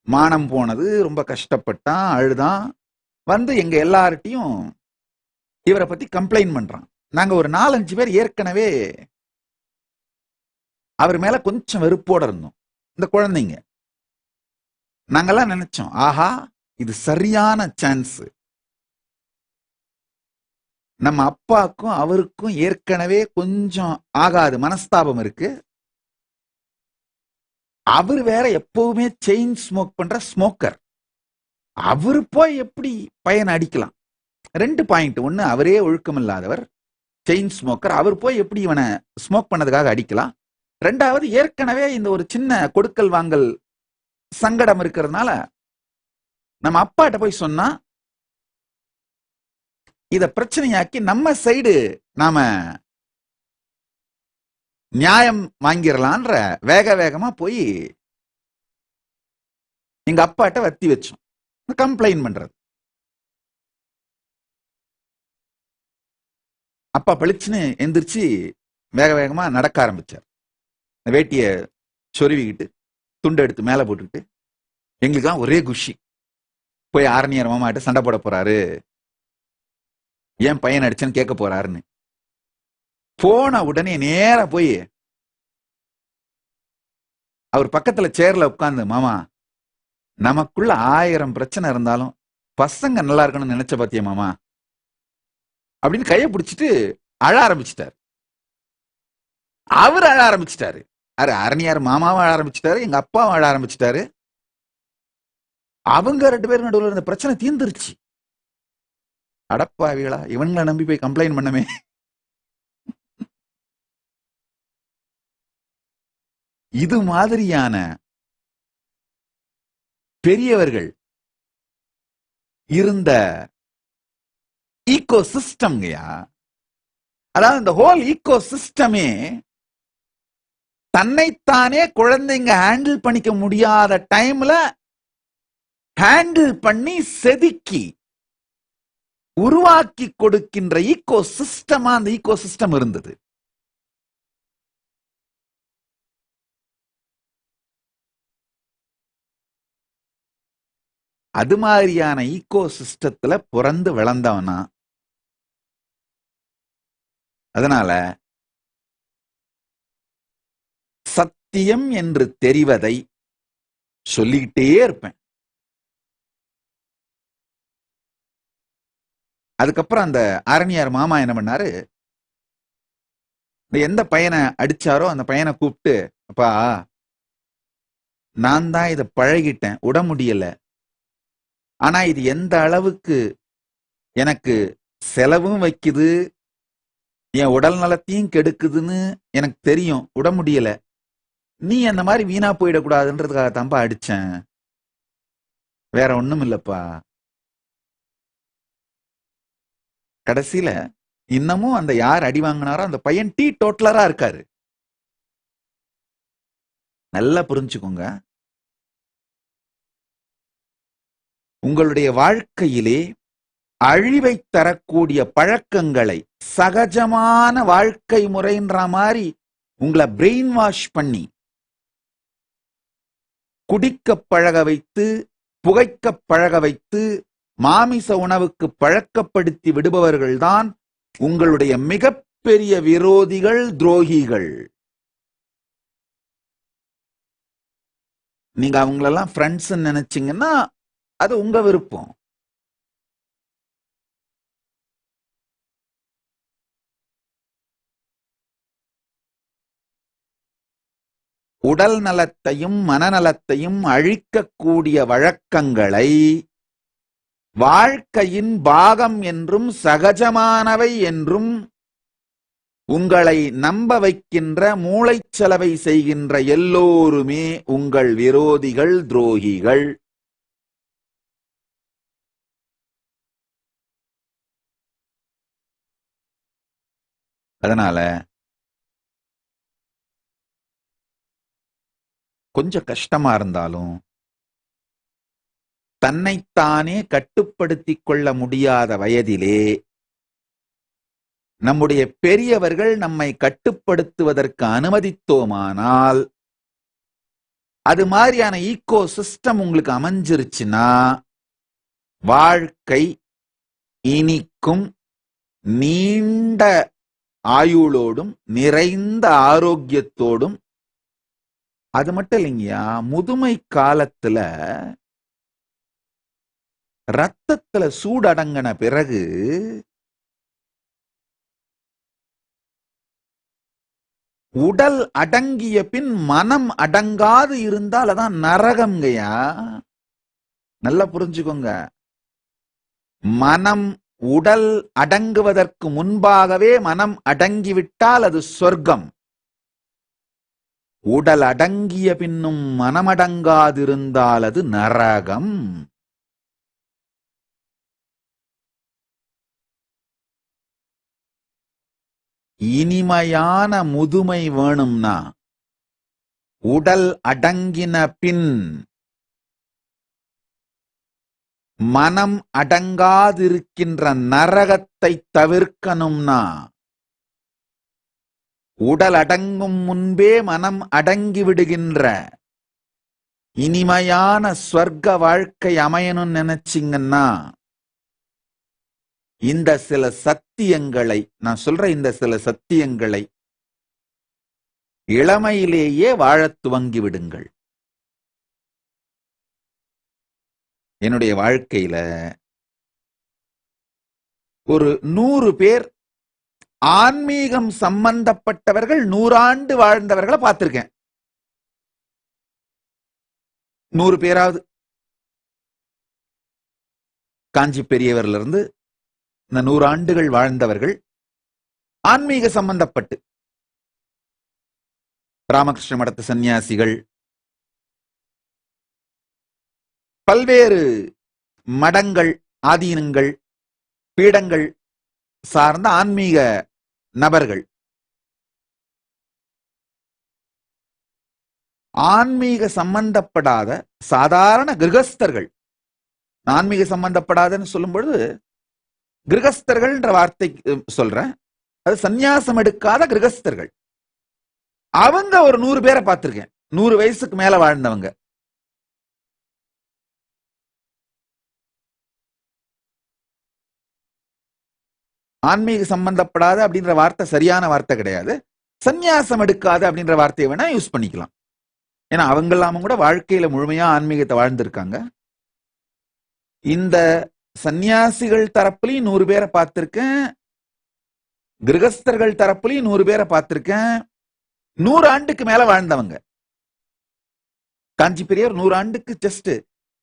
மானம் போனது. ரொம்ப கஷ்டப்பட்டான், அழுதான். எங்க எல்லார்ட்டையும் இவரை பத்தி கம்ப்ளைண்ட் பண்றான். நாங்க ஒரு 4-5 பேர் ஏற்கனவே அவர் மேல கொஞ்சம் வெறுப்போட இருந்தோம். இந்த குழந்தைங்க நாங்கெல்லாம் நினைச்சோம், ஆஹா இது சரியான சான்ஸ். நம்ம அப்பாக்கும் அவருக்கும் ஏற்கனவே கொஞ்சம் ஆகாது, மனஸ்தாபம் இருக்கு. அவர் வேற எப்பவுமே செயின் ஸ்மோக் பண்ற ஸ்மோக்கர். அவரு போய் எப்படி பையனை அடிக்கலாம்? 2 பாயிண்ட். ஒன்னு, அவரே ஒழுக்கம் இல்லாதவர், செயின் ஸ்மோக்கர். அவர் போய் எப்படி இவனை ஸ்மோக் பண்ணதுக்காக அடிக்கலாம்? 2வது, ஏற்கனவே இந்த ஒரு சின்ன கொடுக்கல் வாங்கல் சங்கடம் இருக்கிறதுனால நம்ம அப்பாட்ட போய் சொன்னா இத பிரச்சனையாக்கி நம்ம சைடு நாம நியாயம் வாங்கிடலான்ற வேகமா போய் எங்க அப்பாட்ட வத்தி வச்சோம். கம்ப்ளைண்ட் பண்றது. அப்பா பளிச்சுன்னு எந்திரிச்சு வேகமா நடக்க ஆரம்பிச்சார். வேட்டிய சொருவிக்கிட்டு துண்டை எடுத்து மேல போட்டுக்கிட்டு. எங்களுக்குதான் ஒரே குஷி. போய் ஆரணியார் மாமாட்ட சண்டை போட போறாரு, ஏன் பையன் அடிச்சேன்னு கேட்க போறாருன்னு. போன உடனே நேரா போய் அவர் பக்கத்துல சேர்ல உட்கார்ந்து, மாமா நமக்குள்ள 1000 பிரச்சனை இருந்தாலும் பசங்க நல்லா இருக்கணும்னு நினைச்ச பாத்தியா மாமா அப்படின்னு கையை பிடிச்சிட்டு அழ ஆரம்பிச்சிட்டாரு. அவர் அழ ஆரம்பிச்சிட்டாரு. அரணியார் மாமாவும் அழ ஆரம்பிச்சிட்டாரு, எங்க அப்பாவும் அழ ஆரம்பிச்சிட்டாரு. அவங்க 2 பேரும் நடுவில் இருந்த பிரச்சனை தீர்ந்துருச்சு. அடப்பாவிகளா, இவங்களை நம்பி போய் கம்ப்ளைண்ட் பண்ணமே. இது மாதிரியான பெரியவர்கள் இருந்த ஈகோ சிஸ்டம்ங்கயா. அதாவது இந்த ஹோல் ஈகோ சிஸ்டமே தன்னைத்தானே குழந்தைங்க ஹேண்டில் பண்ணிக்க முடியாத டைம்ல ஹேண்டில் பண்ணி செதுக்கி உருவாக்கி கொடுக்கின்ற ஈகோ சிஸ்டமா அந்த ஈகோ சிஸ்டம் இருந்தது. அது மாதிரியான ஈகோ சிஸ்டத்துல பிறந்து வளர்ந்தவனா. அதனால சத்தியம் என்று தெரிவதை சொல்லிக்கிட்டே இருப்பேன். அதுக்கப்புறம் அந்த அரணியார் மாமா என்ன பண்ணாரு, எந்த பையனை அடிச்சாரோ அந்த பையனை கூப்பிட்டு, அப்பா நான் தான் இதை பழகிட்டேன், விட முடியல. ஆனா இது எந்த அளவுக்கு எனக்கு செலவும் வைக்குது, என் உடல் நலத்தையும் கெடுக்குதுன்னு எனக்கு தெரியும், விட முடியல. நீ அந்த மாதிரி வீணா போயிடக்கூடாதுன்றதுக்காக தான்ப்பா அடிச்சேன், வேற ஒண்ணும் இல்லப்பா. கடைசியில இன்னமும் அந்த யார் அடி வாங்கினாரோ அந்த பையன் டீ டோட்டலரா இருக்காரு. நல்லா புரிஞ்சுக்கோங்க, உங்களுடைய வாழ்க்கையிலே அழிவை தரக்கூடிய பழக்கங்களை சகஜமான வாழ்க்கை முறைன்ற மாதிரி உங்களை பிரெயின் வாஷ் பண்ணி குடிக்க பழக வைத்து, புகைக்க பழக வைத்து, மாமிச உணவுக்கு பழக்கப்படுத்தி விடுபவர்கள்தான் உங்களுடைய மிகப்பெரிய விரோதிகள், துரோகிகள். நீங்க அவங்களெல்லாம் ஃப்ரெண்ட்ஸ் நினைச்சீங்கன்னா அது உங்க விருப்பம். உடல் நலத்தையும் மனநலத்தையும் அழிக்கக்கூடிய வழக்கங்களை வாழ்க்கையின் பாகம் என்றும் சகஜமானவை என்றும் உங்களை நம்ப வைக்கின்ற, மூளைச்சலவை செய்கின்ற எல்லோருமே உங்கள் விரோதிகள், துரோகிகள். அதனால கொஞ்சம் கஷ்டமா இருந்தாலும் தன்னைத்தானே கட்டுப்படுத்திக் கொள்ள முடியாத வயதிலே நம்முடைய பெரியவர்கள் நம்மை கட்டுப்படுத்துவதற்கு அனுமதித்தோமானால், அது மாதிரியான ஈகோ சிஸ்டம் உங்களுக்கு அமைஞ்சிருச்சுன்னா வாழ்க்கை இனிக்கும், நீண்ட ஆயுளோடும் நிறைந்த ஆரோக்கியத்தோடும். அது மட்டும் இல்லைங்கயா, முதுமை காலத்துல ரத்தத்துல சூடடங்கின பிறகு உடல் அடங்கிய பின் மனம் அடங்காது இருந்தால் அதான் நரகம்ங்கயா. நல்லா புரிஞ்சுக்கோங்க, மனம் உடல் அடங்குவதற்கு முன்பாகவே மனம் அடங்கிவிட்டால் அது சொர்க்கம். உடல் அடங்கிய பின்னும் மனமடங்காதிருந்தால் அது நரகம். இனிமையான முதுமை வேணும்னா உடல் அடங்கின பின் மனம் அடங்காதிருக்கின்ற நரகத்தை தவிர்க்கணும்னா, உடல் அடங்கும் முன்பே மனம் அடங்கி விடுகின்ற இனிமையான ஸ்வர்க்க வாழ்க்கை அமையணும்னு நினைச்சிங்கன்னா, இந்த சில சத்தியங்களை நான் சொல்ற, இந்த சில சத்தியங்களை இளமையிலேயே வாழத் துவங்கி விடுங்கள். என்னுடைய வாழ்க்கையில ஒரு 100 பேர் ஆன்மீகம் சம்பந்தப்பட்டவர்கள் 100 ஆண்டு வாழ்ந்தவர்களை பார்த்திருக்கேன். 100 பேராவது காஞ்சி பெரியவர்ல இருந்து இந்த 100 ஆண்டுகள் வாழ்ந்தவர்கள் ஆன்மீக சம்பந்தப்பட்டு, ராமகிருஷ்ண மடத்து சன்னியாசிகள், பல்வேறு மடங்கள், ஆதீனங்கள், பீடங்கள் சார்ந்த ஆன்மீக நபர்கள், ஆன்மீக சம்பந்தப்படாத சாதாரண கிரகஸ்தர்கள். ஆன்மீக சம்பந்தப்படாதன்னு சொல்லும் பொழுது கிரகஸ்தர்கள் என்ற வார்த்தை சொல்றேன், அது சந்நியாசம் எடுக்காத கிரகஸ்தர்கள். அவங்க ஒரு 100 பேரை பார்த்திருக்கேன், 100 வயசுக்கு மேல வாழ்ந்தவங்க. ஆன்மீக சம்பந்தப்படாத அப்படின்ற வார்த்தை சரியான வார்த்தை கிடையாது, சந்நியாசம் எடுக்காத அப்படின்ற வார்த்தையை வேணா யூஸ் பண்ணிக்கலாம். ஏன்னா அவங்க எல்லாமும் கூட வாழ்க்கையில முழுமையா ஆன்மீகத்தை வாழ்ந்திருக்காங்க. இந்த சந்நியாசிகள் தரப்புலையும் 100 பேரை பார்த்திருக்கேன், கிரகஸ்தர்கள் தரப்புலையும் 100 பேரை பார்த்திருக்கேன். 100 ஆண்டுக்கு மேல வாழ்ந்தவங்க. காஞ்சி பெரியவர் 100 ஆண்டுக்கு ஜஸ்ட்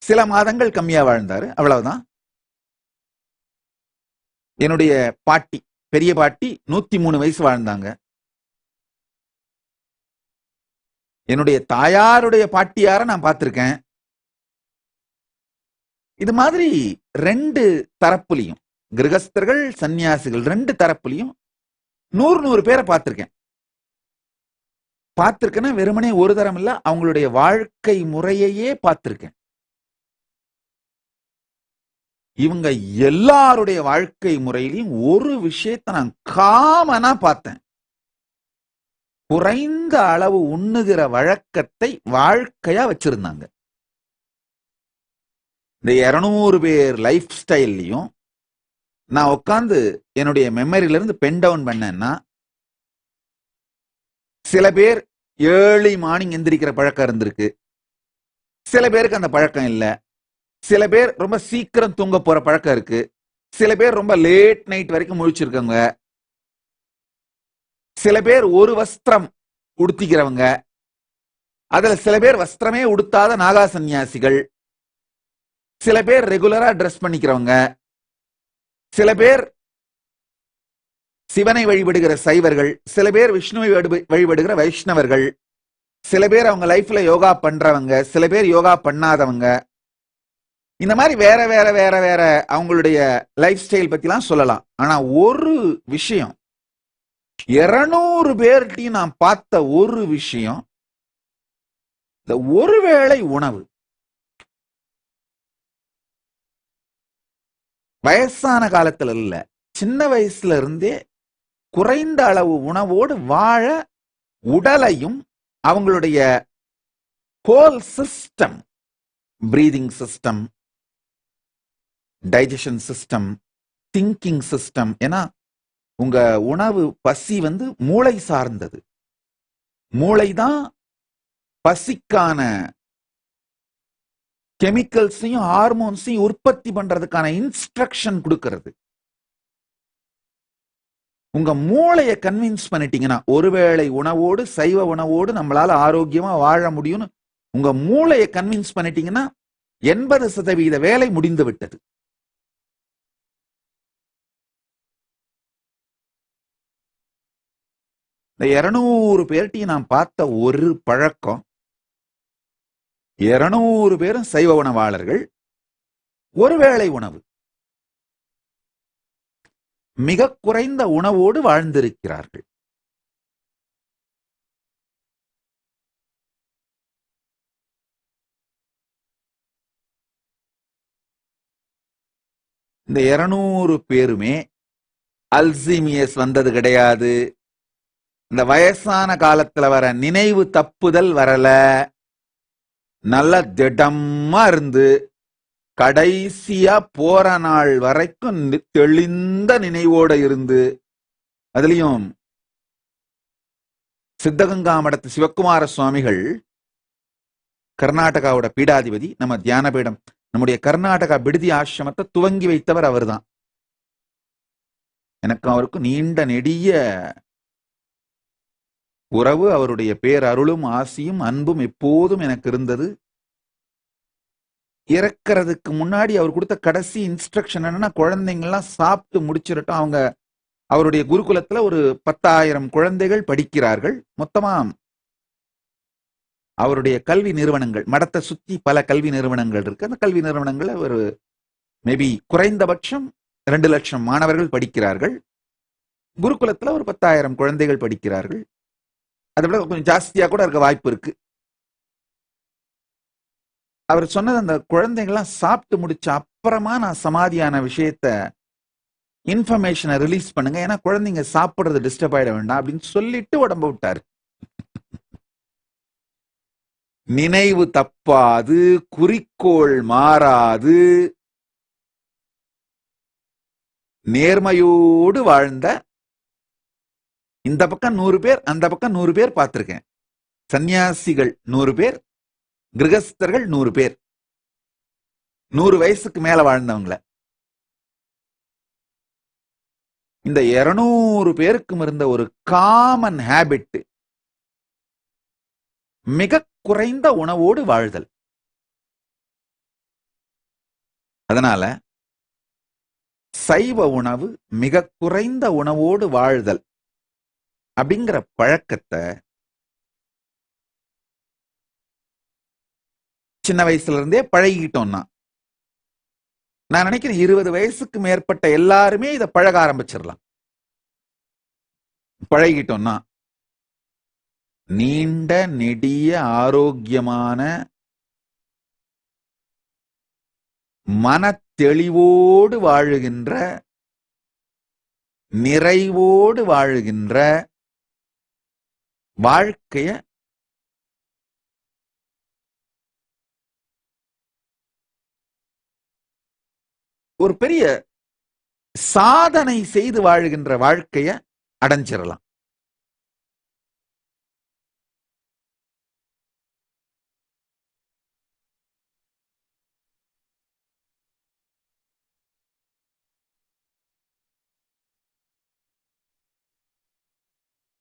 சில மாதங்கள் கம்மியா வாழ்ந்தாரு, அவ்வளவுதான். என்னுடைய பாட்டி, பெரிய பாட்டி 103 வயசு வாழ்ந்தாங்க. என்னுடைய தாயாருடைய பாட்டியார நான் பார்த்திருக்கேன். இது மாதிரி 2 தரப்புலையும், கிரகஸ்தர்கள் சன்னியாசிகள் 2 தரப்புலையும் 100 பேரை பார்த்திருக்கேன். பார்த்திருக்கேன்னா வெறுமனே ஒரு தரம் இல்ல, அவங்களுடைய வாழ்க்கை முறையையே பார்த்திருக்கேன். இவங்க எல்லாருடைய வாழ்க்கை முறையிலையும் ஒரு விஷயத்தை நான் காமனா பார்த்தேன். குறைந்த அளவு உண்ணுகிற வழக்கத்தை வாழ்க்கையா வச்சிருந்தாங்க. இந்த 200 பேர் லைஃப் ஸ்டைல்லையும் நான் உட்கார்ந்து என்னுடைய மெமரியில இருந்து பென் டவுன் பண்ணேன்னா, சில பேர் ஏர்லி மார்னிங் எந்திரிக்கிற பழக்கம் இருந்திருக்கு, சில பேருக்கு அந்த பழக்கம் இல்ல, சில பேர் ரொம்ப சீக்கிரம் தூங்க போற பழக்கம் இருக்கு, சில பேர் ரொம்ப லேட் நைட் வரைக்கும் முழிச்சிருக்காங்க, சில பேர் ஒரு வஸ்திரம் உடுத்திக்கிறவங்க, அதுல சில பேர் வஸ்திரமே உடுத்தாத நாகா சன்னியாசிகள், சில பேர் ரெகுலரா ட்ரெஸ் பண்ணிக்கிறவங்க, சில பேர் சிவனை வழிபடுகிற சைவர்கள், சில பேர் விஷ்ணுவை வழிபடுகிற வைஷ்ணவர்கள், சில பேர் அவங்க லைஃப்ல யோகா பண்றவங்க, சில பேர் யோகா பண்ணாதவங்க. இந்த மாதிரி வேற வேற வேற வேற அவங்களுடைய லைஃப் ஸ்டைல் பத்திலாம் சொல்லலாம். ஆனா ஒரு விஷயம், 200 பேர்கிட்டையும் நான் பார்த்த ஒரு விஷயம், இந்த ஒருவேளை உணவு. வயசான காலத்துல இல்ல, சின்ன வயசுல இருந்தே குறைந்த அளவு உணவோடு வாழ உடலையும் அவங்களுடைய whole system, breathing system, digestion system, thinking system. ஏன்னா உங்க உணவு பசி மூளை சார்ந்தது. மூளைதான் பசிக்கான கெமிக்கல்ஸையும் ஹார்மோன்ஸையும் உற்பத்தி பண்றதுக்கான இன்ஸ்ட்ரக்ஷன் கொடுக்கிறது. உங்க மூளையை கன்வின்ஸ் பண்ணிட்டீங்கன்னா, ஒருவேளை உணவோடு சைவ உணவோடு நம்மளால ஆரோக்கியமா வாழ முடியும்னு உங்க மூளையை கன்வின்ஸ் பண்ணிட்டீங்கன்னா 80% வேலை முடிந்து விட்டது. இந்த 200 பேர்ட்டையும் நான் பார்த்த ஒரு பழக்கம், 200 பேரும் சைவ உணவாளர்கள், ஒருவேளை உணவு, மிக குறைந்த உணவோடு வாழ்ந்திருக்கிறார்கள். இந்த 200 பேருமே அல்சீமியஸ் வந்தது கிடையாது, இந்த வயசான காலத்துல வர நினைவு தப்புதல் வரல, நல்ல திடமா இருந்து கடைசியா போற நாள் வரைக்கும் தெளிந்த நினைவோட இருந்து, அதுலயும் சித்தகங்கா மடத்து சிவகுமார சுவாமிகள் கர்நாடகாவோட பீடாதிபதி, நம்ம தியானபீடம், நம்முடைய கர்நாடகா விடுதி ஆசிரமத்தை துவங்கி வைத்தவர் அவர்தான். எனக்கு அவருக்கு நீண்ட நெடிய உறவு, அவருடைய பேரருளும் ஆசியும் அன்பும் எப்போதும் எனக்கு இருந்தது. இறக்கிறதுக்கு முன்னாடி அவர் கொடுத்த கடைசி இன்ஸ்ட்ரக்ஷன் என்னன்னா, குழந்தைங்கள்லாம் சாப்பிட்டு முடிச்சிடட்டும். அவங்க அவருடைய குருகுலத்துல ஒரு 10,000 குழந்தைகள் படிக்கிறார்கள். மொத்தமா அவருடைய கல்வி நிறுவனங்கள், மடத்தை சுத்தி பல கல்வி நிறுவனங்கள் இருக்கு. அந்த கல்வி நிறுவனங்களை ஒரு மேபி குறைந்தபட்சம் 2 லட்சம் மாணவர்கள் படிக்கிறார்கள். குருகுலத்துல ஒரு 10,000 குழந்தைகள் படிக்கிறார்கள். அதை விட கொஞ்சம் ஜாஸ்தியா கூட இருக்க வாய்ப்பு இருக்கு. அவர் சொன்னது, அந்த குழந்தைங்கள்லாம் சாப்பிட்டு முடிச்ச அப்புறமா நான் சமாதியான விஷயத்த இன்ஃபர்மேஷனை ரிலீஸ் பண்ணுங்க, ஏன்னா குழந்தைங்க சாப்பிடுறது டிஸ்டர்ப் ஆயிட வேண்டாம் அப்படின்னு சொல்லிட்டு உடம்ப விட்டாரு. நினைவு தப்பாது, குறிக்கோள் மாறாது, நேர்மையோடு வாழ்ந்த, இந்த பக்கம் 100 பேர் அந்த பக்கம் 100 பேர் பார்த்திருக்கேன். சன்னியாசிகள் 100 பேர், கிரகஸ்தர்கள் 100 பேர், 100 வயசுக்கு மேல வாழ்ந்தவங்கள. இந்த 200 பேருக்கும் இருந்த ஒரு காமன் ஹேபிட் மிக குறைந்த உணவோடு வாழ்தல். அதனால சைவ உணவு மிக குறைந்த உணவோடு வாழ்தல் அப்படிங்கிற பழக்கத்தை சின்ன வயசுல இருந்தே பழகிட்டோம்னா, நான் நினைக்கிறேன் 20 வயசுக்கு மேற்பட்ட எல்லாருமே இதை பழக ஆரம்பிச்சிடலாம். பழகிட்டோம்னா நீண்ட நெடிய ஆரோக்கியமான மன தெளிவோடு வாழுகின்ற, நிறைவோடு வாழுகின்ற வாழ்க்கைய ஒரு பெரிய சாதனை செய்து வாழுகின்ற வாழ்க்கைய அடைஞ்சிடலாம்.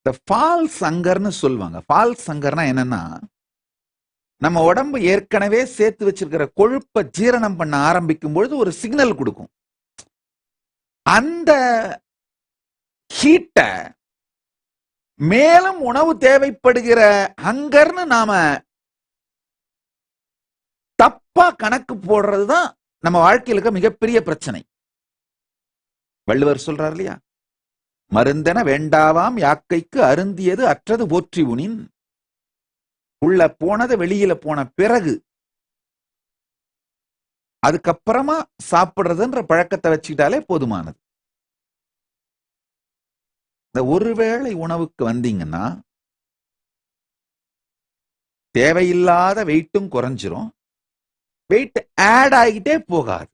இந்த ஃபால்ஸ் ஹங்கர்னு சொல்லுவாங்க. ஃபால்ஸ் ஹங்கர்னா என்னன்னா, நம்ம உடம்பு ஏற்கனவே சேர்த்து வச்சிருக்கிற கொழுப்பை ஜீரணம் பண்ண ஆரம்பிக்கும் பொழுது ஒரு சிக்னல் கொடுக்கும். அந்த ஹீட்ட மேலும் உணவு தேவைப்படுகிற ஹங்கர்னு நாம தப்பா கணக்கு போடுறதுதான் நம்ம வாழ்க்கையில் இருக்க மிகப்பெரிய பிரச்சனை. வள்ளுவர் சொல்றார் இல்லையா, மருந்தென வேண்டாவாம் யாக்கைக்கு அருந்தியது அற்றது போற்றி உனின். உள்ள போனது வெளியில போன பிறகு அதுக்கப்புறமா சாப்பிடுறதுன்ற பழக்கத்தை வச்சுக்கிட்டாலே போதுமானது. இந்த ஒருவேளை உணவுக்கு வந்தீங்கன்னா தேவையில்லாத வெயிட்டும் குறைஞ்சிரும், வெயிட் ஆட் ஆகிட்டே போகாது.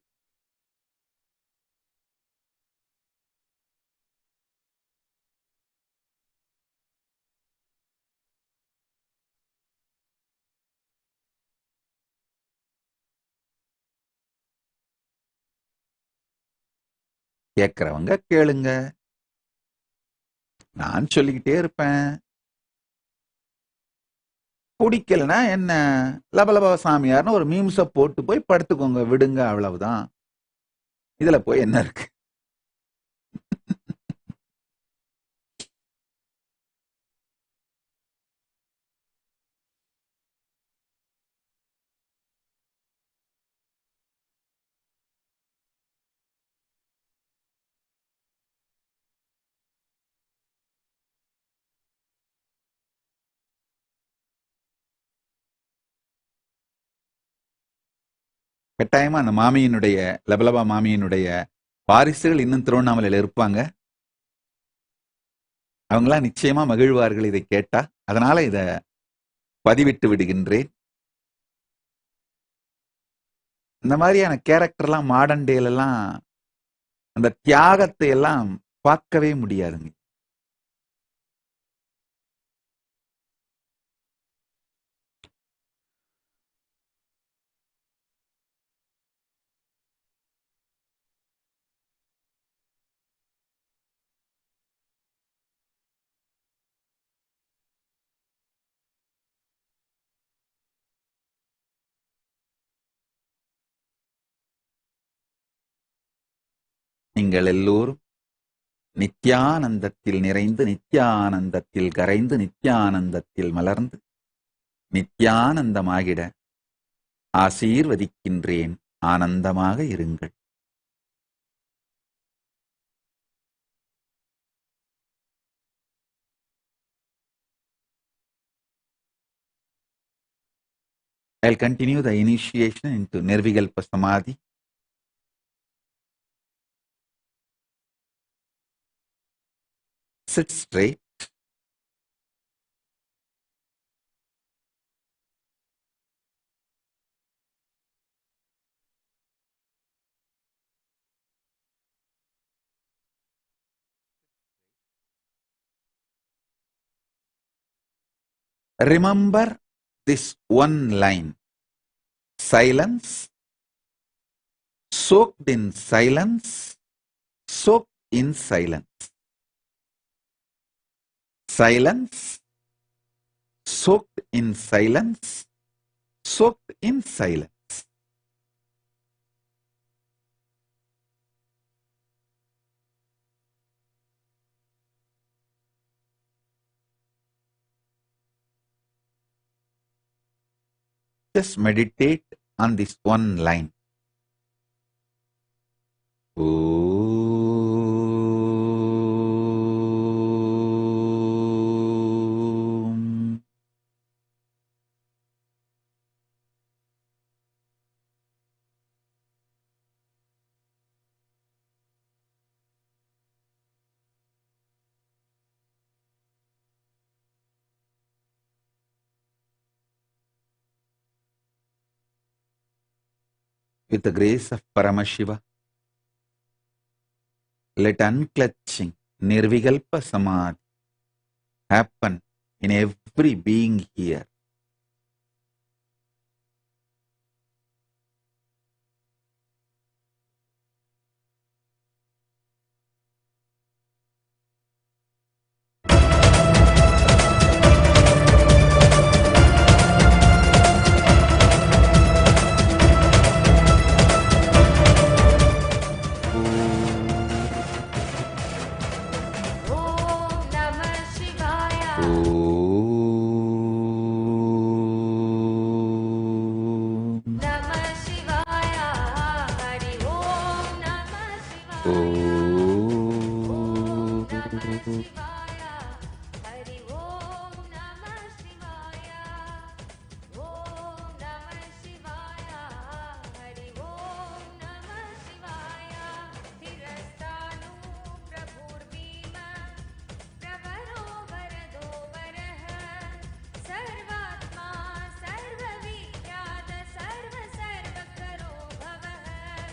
கேட்கிறவங்க கேளுங்க, நான் சொல்லிக்கிட்டே இருப்பேன். பிடிக்கலன்னா என்ன, லபலப சாமியார்னு ஒரு மீம்ஸ போட்டு போய் படுத்துக்கோங்க, விடுங்க, அவ்வளவுதான். இதுல போய் என்ன இருக்கு? கட்டாயமா அந்த மாமியினுடைய, லபலபா மாமியினுடைய வாரிசுகள் இன்னும் திருவண்ணாமலையில இருப்பாங்க. அவங்களாம் நிச்சயமா மகிழ்வார்கள் இதை கேட்டா. அதனால இத பதிவிட்டு விடுகின்றேன். இந்த மாதிரியான கேரக்டர்லாம் மாடர்ன் டேல எல்லாம் அந்த தியாகத்தை எல்லாம் பார்க்கவே முடியாதுங்க. நீங்கள் எல்லோரும் நித்யானந்தத்தில் நிறைந்து, நித்யானந்தத்தில் கரைந்து, நித்யானந்தத்தில் மலர்ந்து, நித்யானந்தமாகிட ஆசீர்வதிக்கின்றேன். ஆனந்தமாக இருங்கள். I'll continue the initiation into Nirvikalpa Samadhi. Sit straight. Remember this one line: silence, soaked in silence, soaked in silence. silence, soaked in silence, soaked in silence. Just meditate on this one line. Om. With the grace of Paramashiva, let unclutching Nirvikalpa Samadhi happen in every being here. Om Namah Shivaya. Om. Namah Shivaya. Hari Om Namah Shivaya. Om. Namah Shivaya. Hari Om Namah Shivaya. Om Namah Shivaya. Hari Om Namah Shivaya. Dhirastanu Prabhurbhima Pravaro Varado Varah Sarvatma Sarvavidyat Sarva Sarvakaro Bhavah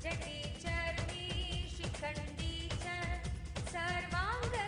Jati Charmi Shikhandi Cha Sarvanga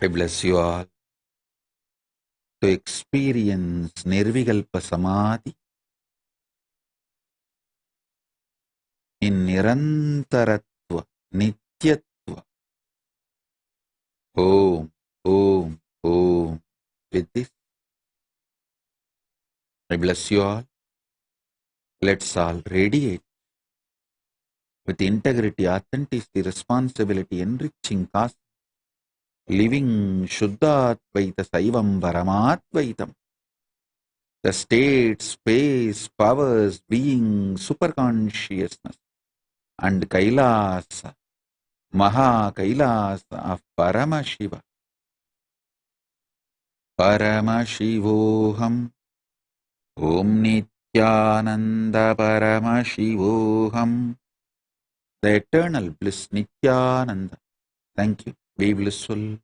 I bless you all to experience Nirvikalpa Samadhi in Nirantaratva, Nityatva. Om, Om, Om. With this, I bless you all. Let's all radiate with integrity, authenticity, responsibility, enriching cause, living Shuddhadvaita Saivam Paramadvaitam. The state, space, powers, being, superconsciousness, and Kailasa, Maha Kailasa of Paramashiva. Paramashivoham, Om Nityananda Paramashivoham. The eternal bliss Nityananda. Thank you. Be blissful.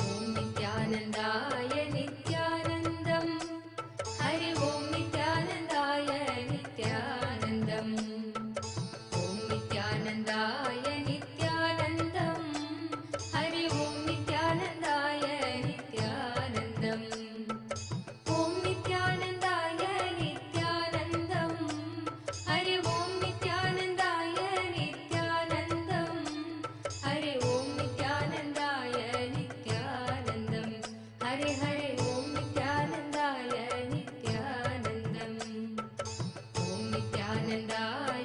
Om नित्यानन्दाय नित्यानन्दम् Hari Om नित्यानन्दाय नित्यानन्दम् Om नित्यानन्दाय नित्यानन्दम् Hari Om नित्यानन्दाय नित्यानन्दम् Om नित्यानन्दाय नित्यानन्दम् Hari Om नित्यानन्दाय नित्यानन्दम् Hari Om नित्यानन्दाय नित्यानन्दम् Hare Hare Om नित्यानन्दाय नित्यानन्दम् Om नित्यानन्दाय